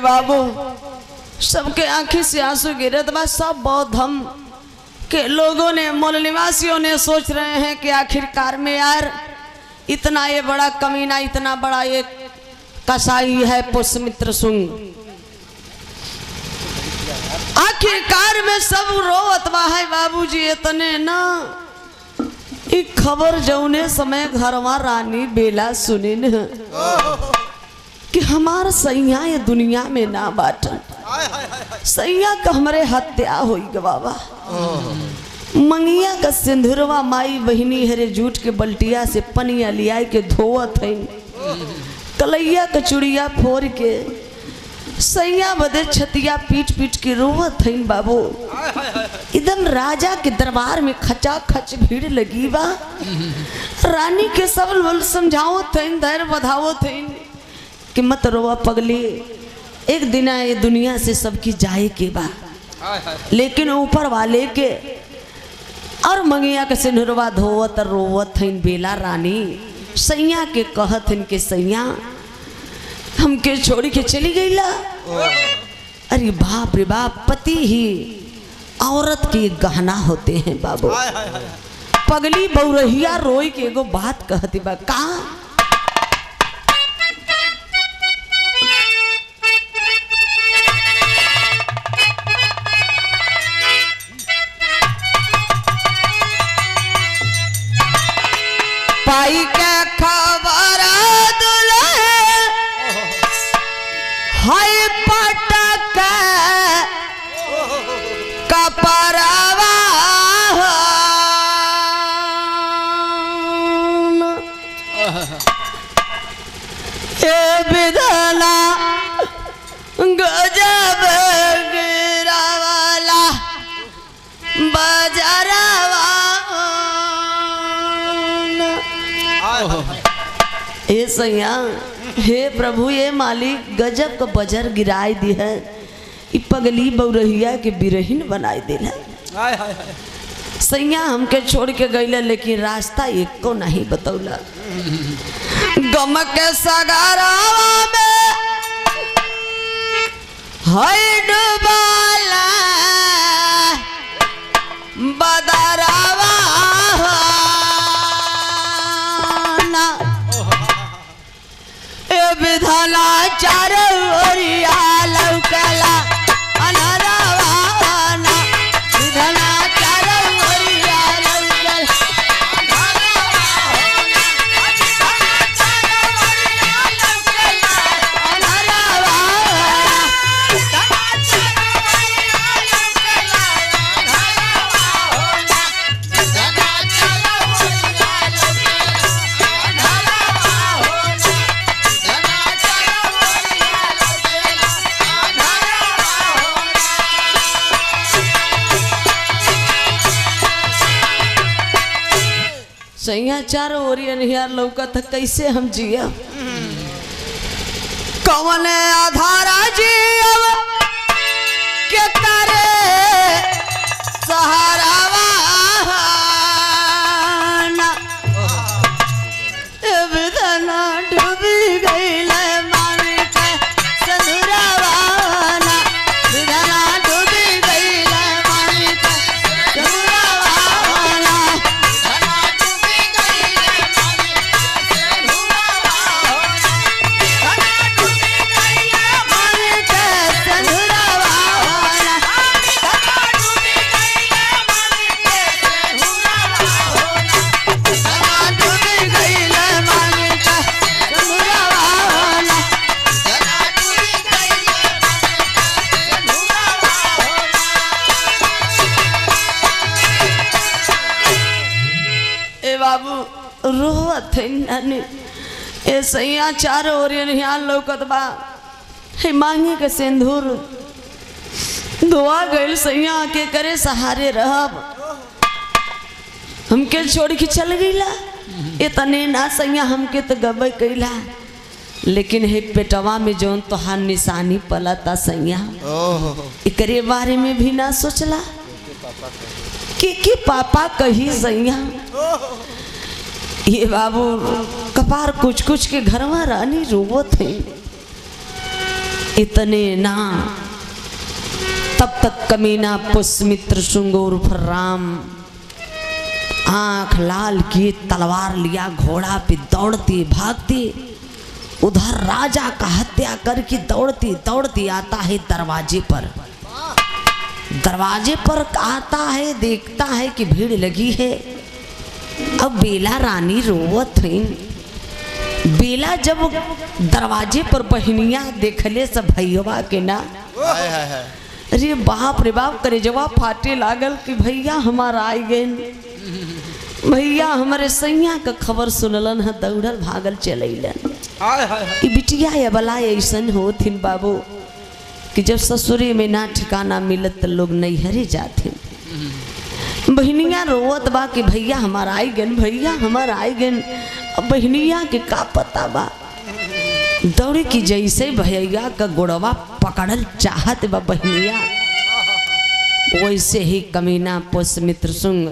बाबू सबके आंखी से आंसू गिरत बा। सब बौद्ध धम के लोगों ने मूल निवासियों ने सोच रहे हैं कि आखिरकार में यार इतना ये बड़ा कमीना इतना बड़ा ये कसाई है पुष्यमित्र शुंग। आखिरकार में सब रोवत बा है बाबूजी इतने ना एक खबर जौने समय घरवा रानी बेला सुनी न कि हमार सैया ये दुनिया में ना बाटन सैया का हमारे हत्या होई ग बाबा। मंगिया का सिंदूरवा माई बहिनी हरे जूट के बल्टिया से पनिया लिया के धोवत है। कलैया का चुड़िया फोड़ के सैया बदे छतिया पीट पीट के रोवत है बाबू। एकदम राजा के दरबार में खचा खच भीड़ लगी बा। रानी के सब लोग समझावत है, धैर्य बधावत है कि मत रोवा पगली, एक दिन ये दुनिया से सबकी जाए के बा, लेकिन ऊपर वाले के। और मंगिया के सिंदूरवा धोवत रोवत है बेला रानी सैया के कहत है कि सैया हमके छोड़ी के चली गई ला। अरे बाप रे बाप, पति ही औरत के गहना होते हैं बाबू। पगली बौरहिया रोई के एगो बात कहती बा का पाई के खबर दुल्हे हाय पटक कपरवा ए विधना गजब गिरावाला बजरवा। हे सैया, हे प्रभु, ये मालिक गजब का बजर गिराई दी है। इ पगली बौरहिया के बिरहीन बनाई दिल है। सैया हमके छोड़ के गईला, लेकिन रास्ता एक को नहीं बतौला। गम के सगारावा में हाय डुबाला बदरावा विधाना चार ओरिया लौकला अनरवाना। विधाना चार ओरिया लौकला सैया चारों ओरिया निहार लौकत है, कैसे हम जिया? कौन आधारा जियब के करे सहारावा विधना डूबी गईल मानी के सनुरवाना। विधना डूबी गईल मानी के सनुरवाना। रोवत है नानी ए सैया चारों ओर यहाँ लौकत बा। हे मांगे के सिंदूर धोआ गइल सैया के करे सहारे रहब। हमके छोड़ के चल गईला, इतने ना सैया हमके तो गबे कैला, लेकिन हे पेटवा में जौन तोहार निशानी पलता सैया, एकरे बारे में भी ना सोचला कि पापा कही सैया। ये बाबू कपार कुछ कुछ के घर में रानी रोवत है। इतने ना तब तक कमीना पुष्मित्र शुंगोर फर्राम आंख लाल किए तलवार लिया घोड़ा पे दौड़ती भागती उधर राजा का हत्या करके दौड़ती दौड़ती आता है दरवाजे पर। दरवाजे पर आता है, देखता है कि भीड़ लगी है। अब बेला रानी रोवत है। बेला जब दरवाजे पर बहनिया देखले सब भैया के ना हाय हाय हाय। अरे बाप रे बाप करे जवाब फाटे लागल कि भैया हमारा आई गए, भैया हमारे सैया का खबर सुनलन है, दौड़ल भागल चलैलन। कि बिटिया या बला ऐसन होथिन बाबू कि जब ससुरे में ना ठिकाना मिलत तो लोग नैहरे जाते। बहनिया रोवत बा कि भैया हमारा आई गन, भैया हमारा आई गन। अब बहनिया के का पता बा, दौड़े की जैसे भैया का गोड़वा पकड़ल चाहत बा बहनिया, वैसे ही कमीना पुष्यमित्र शुंग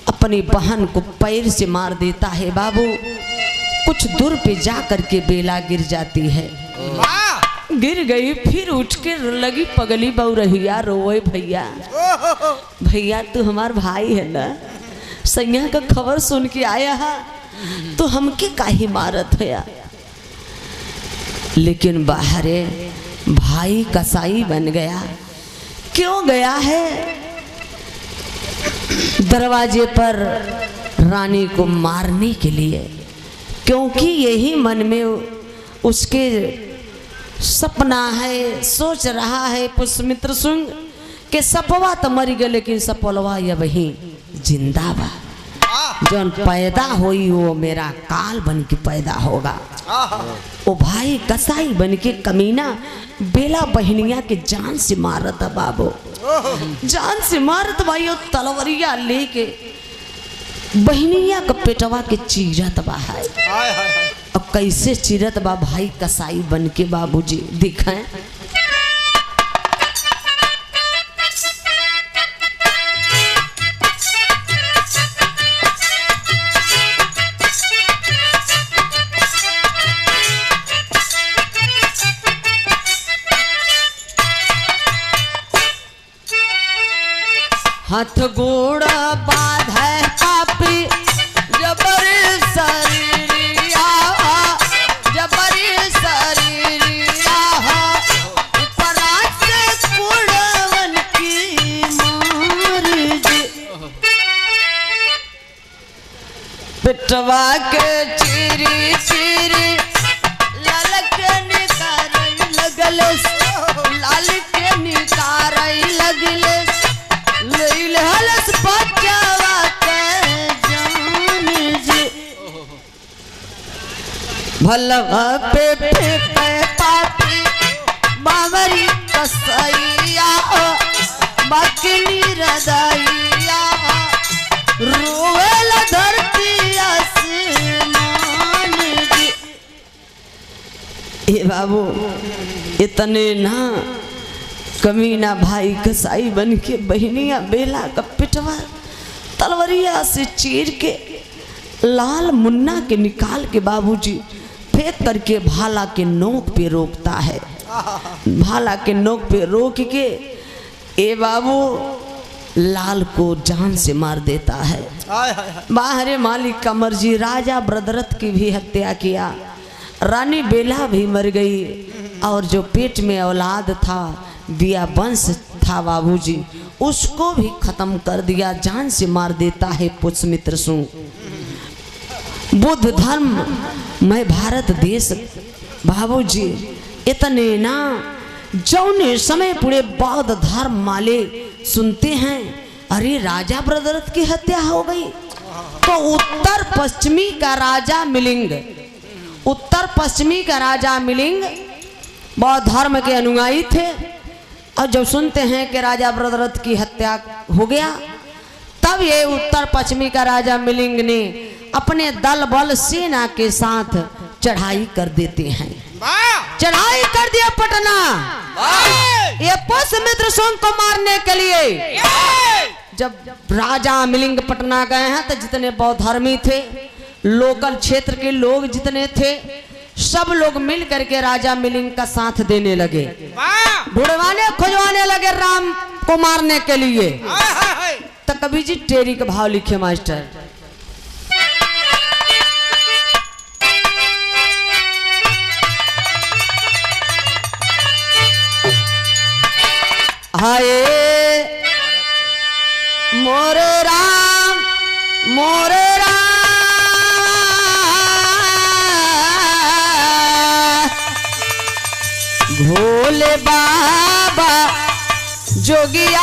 अपनी बहन को पैर से मार देता है बाबू। कुछ दूर पे जा करके बेला गिर जाती है, गिर गई, फिर उठ के लगी पगली बउरहिया रोए, भैया भैया तू हमार भाई है ना, सैया का खबर सुन के आया है तो हमके काहे मारत है। लेकिन बाहरे भाई कसाई बन गया। क्यों गया है? दरवाजे पर रानी को मारने के लिए, क्योंकि यही मन में उसके सपना है, सोच रहा है पुष्यमित्र शुंग के सपवा तो मर गए लेकिन सपलवा या वही जिंदा बा। जौन पैदा होई वो मेरा काल बन के पैदा होगा। ओ भाई कसाई बन के कमीना बेला बहनिया के जान से मारत बाबू, जान से मारत भाई। और तलवरिया लेके बहनिया का पेटवा के चीरत बा है। अब कैसे चीरत बा भाई कसाई बन के बाबूजी दिखाएं। हाथ गोड़ बांधे पापी जबरी शरीरिया, जबरी शरीरिया ऊपरा से कुड़वन की मार जी, पिटवा के चीरी चीरी लाल के निकार लगल, लाल के निकार लगल, भलवा पे फेंके पापी बावरी कसैया, बकनी रदैया रोवेला धरती आसमान जी। ए बाबू इतने ना कमीना भाई कसाई बन के बहनिया बेला का पिटवा तलवरिया से चीर के लाल मुन्ना के निकाल के बाबूजी फेंक करके भाला के नोक पे रोकता है। भाला के नोक पे रोक के ए बाबू लाल को जान से मार देता है। बाहरे मालिक का मर्जी, राजा ब्रदरथ की भी हत्या किया, रानी बेला भी मर गई, और जो पेट में औलाद था दिया वंश था बाबूजी उसको भी खत्म कर दिया, जान से मार देता है पुष्यमित्र शुंग। बुद्ध धर्म मैं भारत देश बाबूजी इतने ना जौने समय पूरे बौद्ध धर्म वाले सुनते हैं अरे राजा ब्रदरथ की हत्या हो गई, तो उत्तर पश्चिमी का राजा मिलिंग, उत्तर पश्चिमी का राजा मिलिंग बौद्ध धर्म के अनुयायी थे, और जब सुनते हैं कि राजा ब्रदरथ की हत्या हो गया तब ये उत्तर पश्चिमी का राजा मिलिंग ने अपने दल बल सेना के साथ चढ़ाई कर देते हैं। चढ़ाई कर दिया पटना, ये पुष्यमित्र शुंग को मारने के लिए। जब राजा मिलिंग पटना गए हैं तो जितने बौद्ध धर्मी थे, लोकल क्षेत्र के लोग जितने थे, सब लोग मिल करके राजा मिलिंग का साथ देने लगे, ढूंढवाने खुजवाने लगे राम को मारने के लिए। तो कभी जी टेरी का भाव लिखे मास्टर। हाय मोरे राम मोरे राम भोले बाबा जोगिया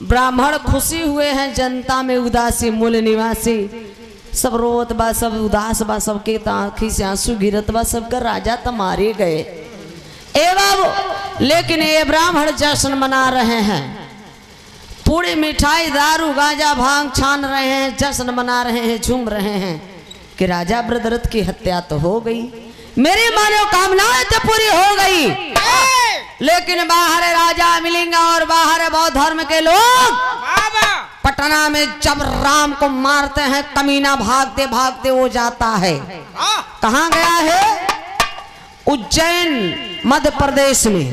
ब्राह्मण खुशी हुए हैं, जनता में उदासी, मूल निवासी सब रोत बा, सब उदास बा, सबके आँखी से आंसू गिरत बा, सबका राजा तो मारे गए। ए बाबू, लेकिन ये ब्राह्मण जश्न मना रहे हैं, पूरी मिठाई दारू गांजा भांग छान रहे हैं, जश्न मना रहे हैं, झूम रहे हैं कि राजा ब्रदरथ की हत्या तो हो गई, मेरी मनोकामनाएं तो पूरी हो गई। लेकिन बाहर राजा मिलेंगे और बाहर बौद्ध धर्म के लोग पटना में जब राम को मारते हैं, कमीना भागते भागते वो जाता है, कहाँ गया है? उज्जैन मध्य प्रदेश में,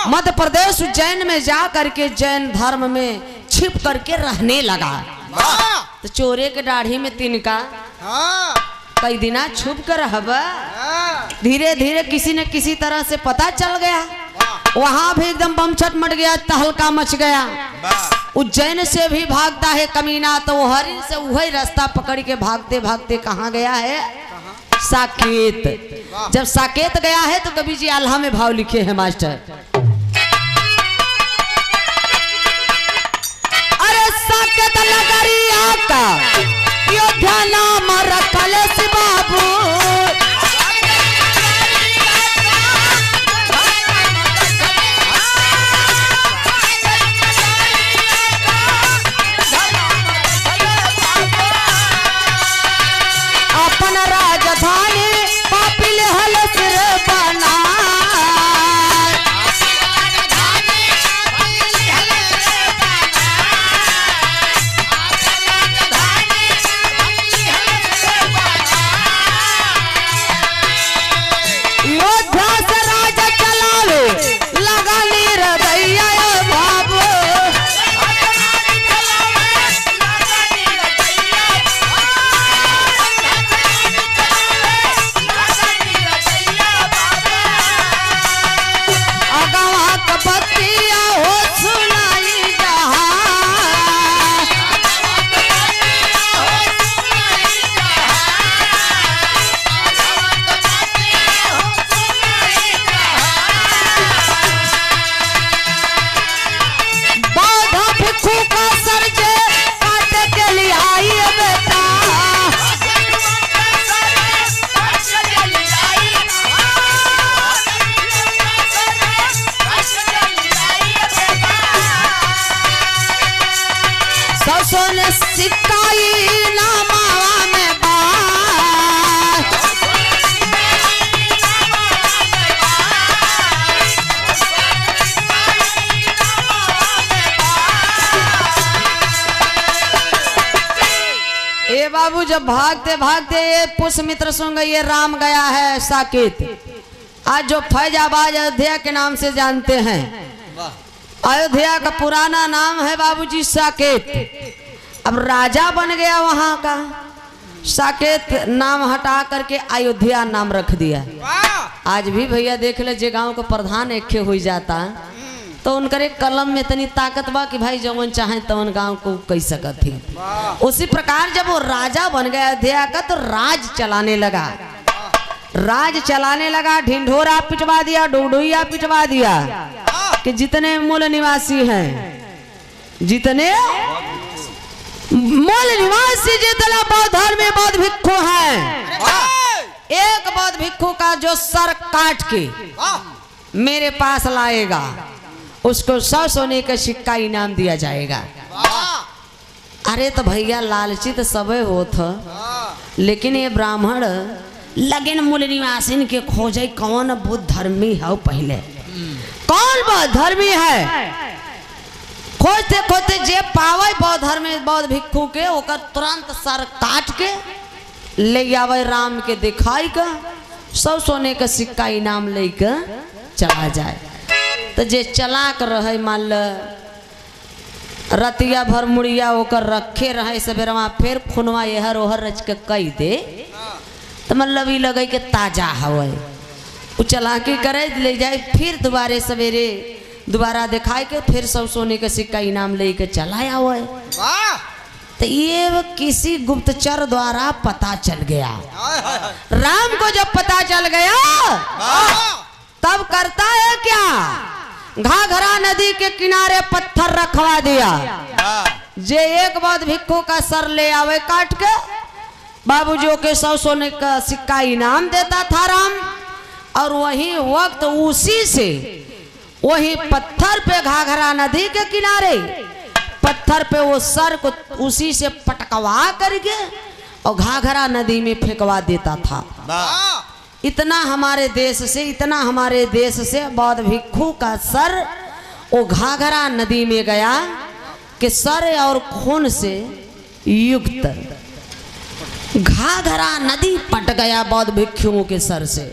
मध्य प्रदेश उज्जैन में जा करके जैन धर्म में छिप करके रहने लगा। तो चोरे के दाढ़ी में तिनका कई दिना छुप कर रहबा, धीरे धीरे किसी न किसी तरह से पता चल गया, वहां भी एकदम बम छट मट गया, तहलका मच गया। उज्जैन से भी भागता है कमीना, तो हरिन से वही रास्ता पकड़ के भागते भागते कहाँ गया है? साकेत। जब साकेत गया है तो कवि जी आल्हा में भाव लिखे हैं मास्टर, अरे साकेत नगरिया का अयोध्या नाम रखल बाबू, अपन राजधानी पापिल हल सिर बना, योद्धा से राजा चलावे लगा निर्दया बाबू, अगवा कपतिया हो सुनाई जहां, बाधा भिक्षु का सरजे काटे के लिए आई बेटा, ससुर ने सिकाई ना मावा में बात, ए बाबू जब भागते भागते ये पुष्यमित्र सुन ये राम गया है साकेत, आज जो फैजाबाद अयोध्या के नाम से जानते हैं, अयोध्या का पुराना नाम है बाबूजी साकेत, अब राजा बन गया वहां का, साकेत नाम हटा करके अयोध्या नाम रख दिया। आज भी भैया देख ले, जे गांव का प्रधान एक हो जाता तो उनकरे कलम में इतनी ताकत बा कि भाई जवन चाहे तवन गांव को कह सकत थी। उसी प्रकार जब वो राजा बन गया अयोध्या का तो राज चलाने लगा, राज चलाने लगा। ढिंढोरा पिटवा दिया, डुडुइया पिटवा दिया कि जितने मूल निवासी हैं, जितने मूल निवासी जितना बौद्ध धर्म में बौद्ध भिक्षु हैं, एक बौद्ध भिक्षु का जो सर काट के मेरे पास लाएगा उसको 100 सोने का सिक्का इनाम दिया जाएगा। अरे तो भैया लालची तो सबे होत, लेकिन ये ब्राह्मण लगन मूल निवासी के खोजे कौन बुद्ध धर्मी है, पहले कौन बौद्ध धर्मी है। खोजते खोजते जे पावे बौद्ध धर्म बौद्ध भिक्षु के ओकर तुरंत सर काट के ले आवे राम के दिखाई का 100 सोने का सिक्का इनाम लेकर चला जाए। तो जे चलाक रहे मान ल रतिया भर मुड़िया ओकर रखे रहे सवेरवा फिर खुनवा एहर ओहर रच के कई दे तो मतलब ई लगे के ताजा हवे, वो चलाकी करे ले जाए फिर दोबारे सवेरे दोबारा दिखाए के फिर 100 सोने का सिक्का इनाम लेके चला आवे। तो ये किसी गुप्तचर द्वारा पता चल गया। राम को जब पता चल गया तब करता है क्या, घाघरा नदी के किनारे पत्थर रखवा दिया। जे एक बौद्ध भिक्षु का सर ले आवे काट के बाबूजी के 100 सोने का सिक्का इनाम देता था राम। और वही वक्त उसी से वही पत्थर पे घाघरा नदी के किनारे पत्थर पे वो सर को उसी से पटकवा करके और घाघरा नदी में फेंकवा देता था। इतना हमारे देश से बौद्ध भिक्षु का सर वो घाघरा नदी में गया कि सर और खून से युक्त घाघरा नदी पट गया बौद्ध भिक्षुओं के सर से।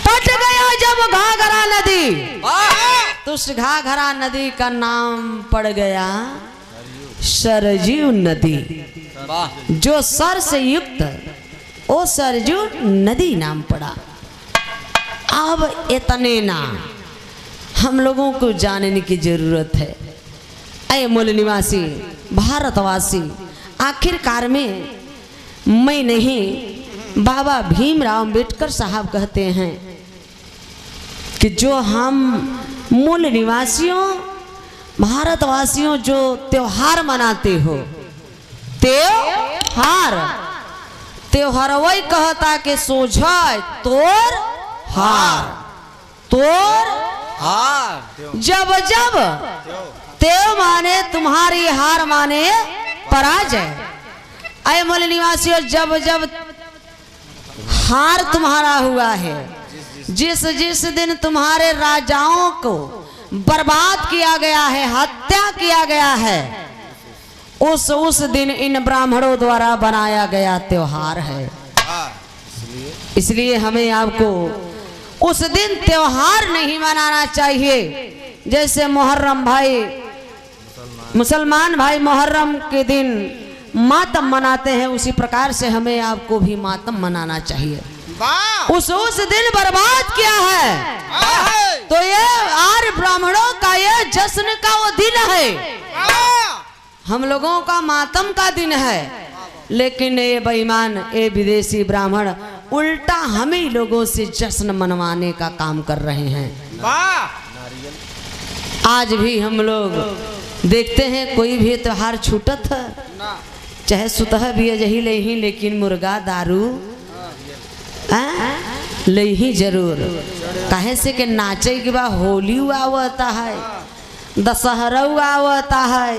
पट गया जब घाघरा नदी तो उस घाघरा नदी का नाम पड़ गया सरजू नदी। जो सर से युक्त वो सरजू नदी नाम पड़ा। अब इतने ना हम लोगों को जानने की जरूरत है। अय मूल निवासी भारतवासी, आखिरकार में मैं नहीं बाबा भीमराव अम्बेडकर साहब कहते हैं कि जो हम मूल निवासियों भारतवासियों जो त्योहार मनाते हो, त्योहार वही कहता कि सोझाए तोर हार जब जब त्यों माने तुम्हारी हार माने पराजय। अय मूल निवासियों जब जब हार तुम्हारा हुआ है, जिस जिस दिन तुम्हारे राजाओं को बर्बाद किया गया है, हत्या किया गया है, उस दिन इन ब्राह्मणों द्वारा बनाया गया त्योहार है। इसलिए हमें आपको उस दिन त्योहार नहीं मनाना चाहिए। जैसे मुहर्रम भाई मुसलमान भाई मुहर्रम के दिन मातम मनाते हैं, उसी प्रकार से हमें आपको भी मातम मनाना चाहिए। उस दिन बर्बाद किया है तो ये आर्य ब्राह्मणों का ये जश्न का वो दिन है, हम लोगों का मातम का दिन है। लेकिन ये बेईमान ये विदेशी ब्राह्मण उल्टा हम ही लोगों से जश्न मनवाने का काम कर रहे हैं। आज भी हम लोग देखते हैं कोई भी त्योहार छूटत है, चाहे सुतह भी यही ले ही, लेकिन मुर्गा दारू ले ही जरूर। काहे से कि नाचे के बाद होली आवता है, दशहरा आवता है,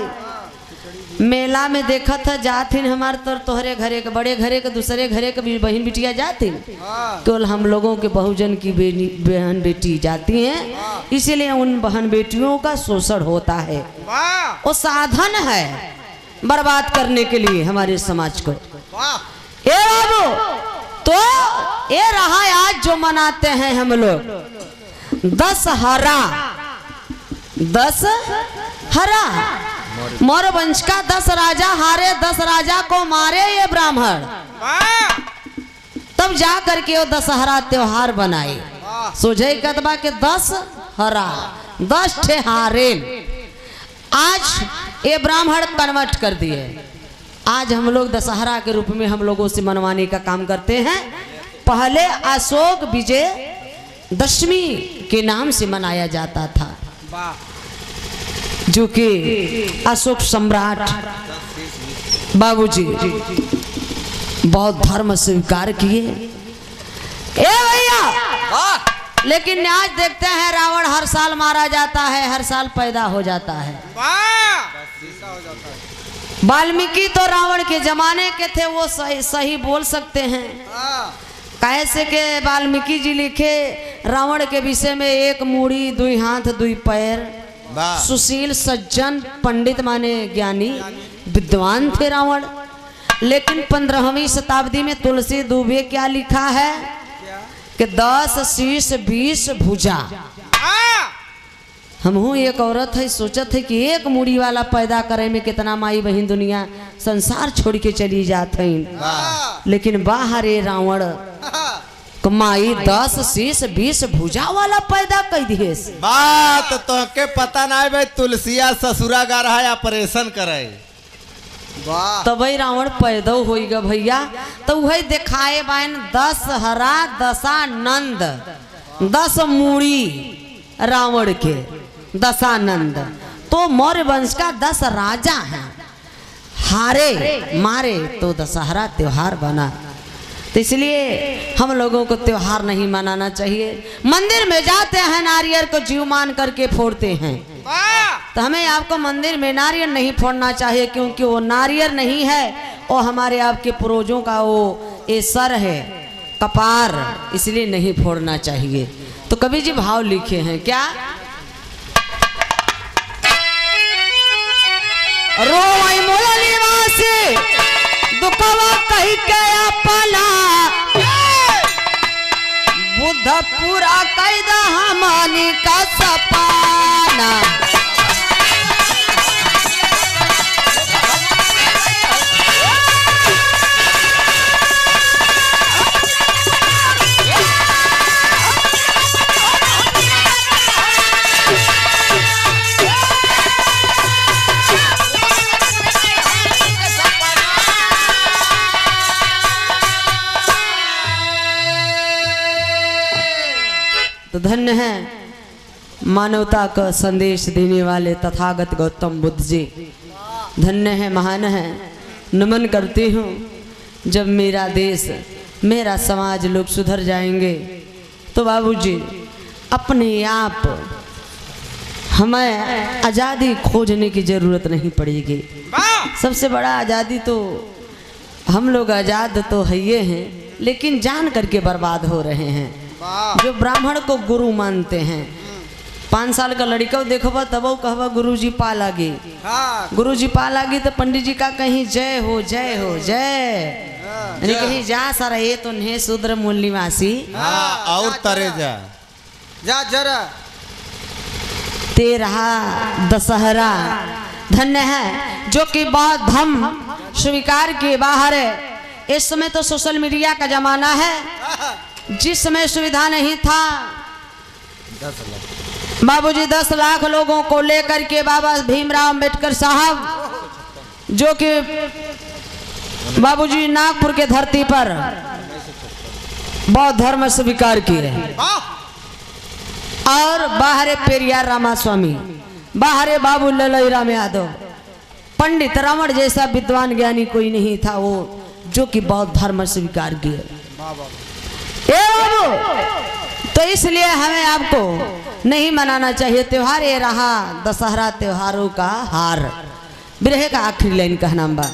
मेला में देखा था जातिन हमारे तोहरे घरे के बड़े घरे के दूसरे घरे के भी बहन बिटिया जाती, केवल हम लोगों के बहुजन की बहन बेटी जाती हैं, इसीलिए उन बहन बेटियों का शोषण होता है। वो साधन है बर्बाद करने के लिए हमारे समाज को। ये बाबू तो ये रहा आज जो मनाते हैं हम लोग दशहरा। मोर वंश का 10 राजा हारे, 10 राजा को मारे ये ब्राह्मण, तब जा करके वो दशहरा त्योहार बनाए। सोझे कदबा के 10 हरा 10 ठे हारेन। आज ये ब्राह्मण कन्वर्ट कर दिए। आज हम लोग दशहरा के रूप में हम लोगों से मनवाने का काम करते हैं। पहले अशोक विजय दशमी के नाम से मनाया जाता था, जो कि अशोक सम्राट बाबूजी बौद्ध धर्म स्वीकार किए। ए भैया, लेकिन आज देखते हैं रावण हर साल मारा जाता है, हर साल पैदा हो जाता है। वाल्मीकि तो रावण के जमाने के थे, वो सही बोल सकते हैं। कैसे के वाल्मीकि जी लिखे रावण के विषय में 1 मूड़ी 2 हाथ 2 पैर, सुशील सज्जन पंडित माने ज्ञानी विद्वान थे रावण। लेकिन 15वीं शताब्दी में तुलसी दुबे क्या लिखा है कि 10 शीश 20 भुजा। हम हूँ एक औरत है, सोचत है कि 1 मूड़ी वाला पैदा करे में कितना माई बहन दुनिया संसार छोड़ के चली जात है। लेकिन बाहर रावण माई 10 शीश 20 भुजा वाला पैदा कर दिए। बात तो के पता ना है भाई, तुलसिया ससुरा गा रहा है ऑपरेशन करे। तो भाई रावण पैदा होगा भैया, तो वही दिखाए बाइन 10 हरा 10 नंद 10 मूड़ी रावण के 10 नंद। तो मौर्य वंश का 10 राजा हैं। हारे मारे तो दशहरा त्योहार बना। तो इसलिए हम लोगों को त्योहार नहीं मनाना चाहिए। मंदिर में जाते हैं नारियल को जीव मान करके फोड़ते हैं, तो हमें आपको मंदिर में नारियल नहीं फोड़ना चाहिए, क्योंकि वो नारियल नहीं है, वो हमारे आपके पूर्वजों का वो ये सर है, कपार, इसलिए नहीं फोड़ना चाहिए। तो कवि जी भाव लिखे हैं क्या, रोई मोलनी वासे दुखवा कही के अपना बुद्ध पूरा कैदा हमानी का सपाना। तो धन्य है मानवता का संदेश देने वाले तथागत गौतम बुद्ध जी। धन्य है, महान है। नमन करती हूँ। जब मेरा देश मेरा समाज लोग सुधर जाएंगे तो बाबूजी अपने आप हमें आज़ादी खोजने की ज़रूरत नहीं पड़ेगी। सबसे बड़ा आज़ादी तो हम लोग आज़ाद तो है ये हैं, लेकिन जान करके बर्बाद हो रहे हैं। जो ब्राह्मण को गुरु मानते हैं, 5 साल का लड़का देखो तब कहवा गुरु जी पा लागी। गुरु जी पा लागी तो पंडित जी का कहीं जय हो जय हो जय, यानी कहीं जा सारा ये तो नहीं शूद्र मूल निवासी और तरे जा जरा तेरा दशहरा धन्य है जो कि बौद्ध धर्म स्वीकार के बाहर है। इस समय तो सोशल मीडिया का जमाना है, जिस समय सुविधा नहीं था बाबूजी 10 लाख लोगों को लेकर के बाबा भीमराव अंबेडकर साहब जो कि बाबूजी नागपुर के धरती पर बौद्ध धर्म स्वीकार किए, और बाहर पेरियार रामास्वामी, बाहर बाबू ललई राम यादव, पंडित रावण जैसा विद्वान ज्ञानी कोई नहीं था वो जो कि बौद्ध धर्म स्वीकार किए। तो इसलिए हमें आपको नहीं मनाना चाहिए त्योहार। ये रहा दशहरा त्योहारों का हार। बिरहे का आखिरी लाइन का नाम बा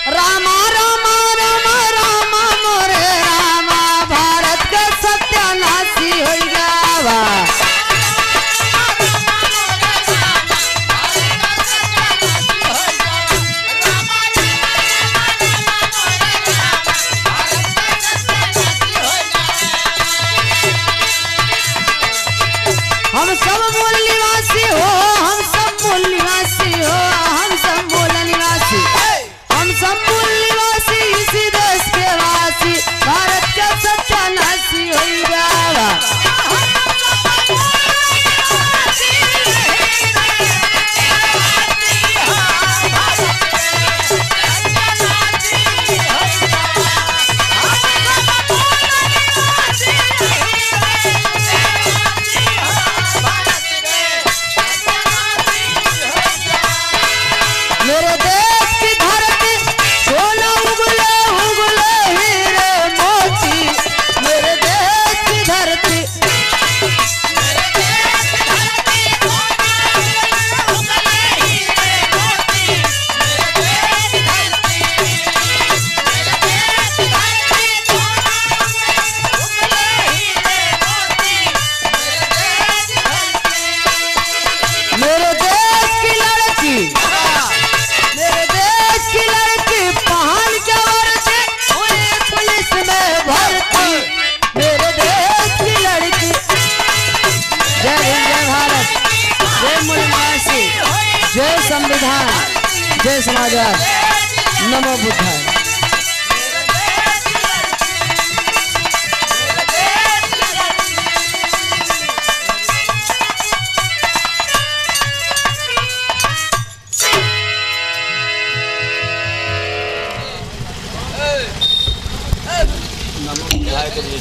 रामा रामा रामा रामा मोरे रामा भारत के सत्यानाशी हो जावा। हम सब मूल निवासी हो, हम सब मूल निवासी हो। जय समाजवाद, नमो बुद्धाय। नमो बुद्धाय के लिए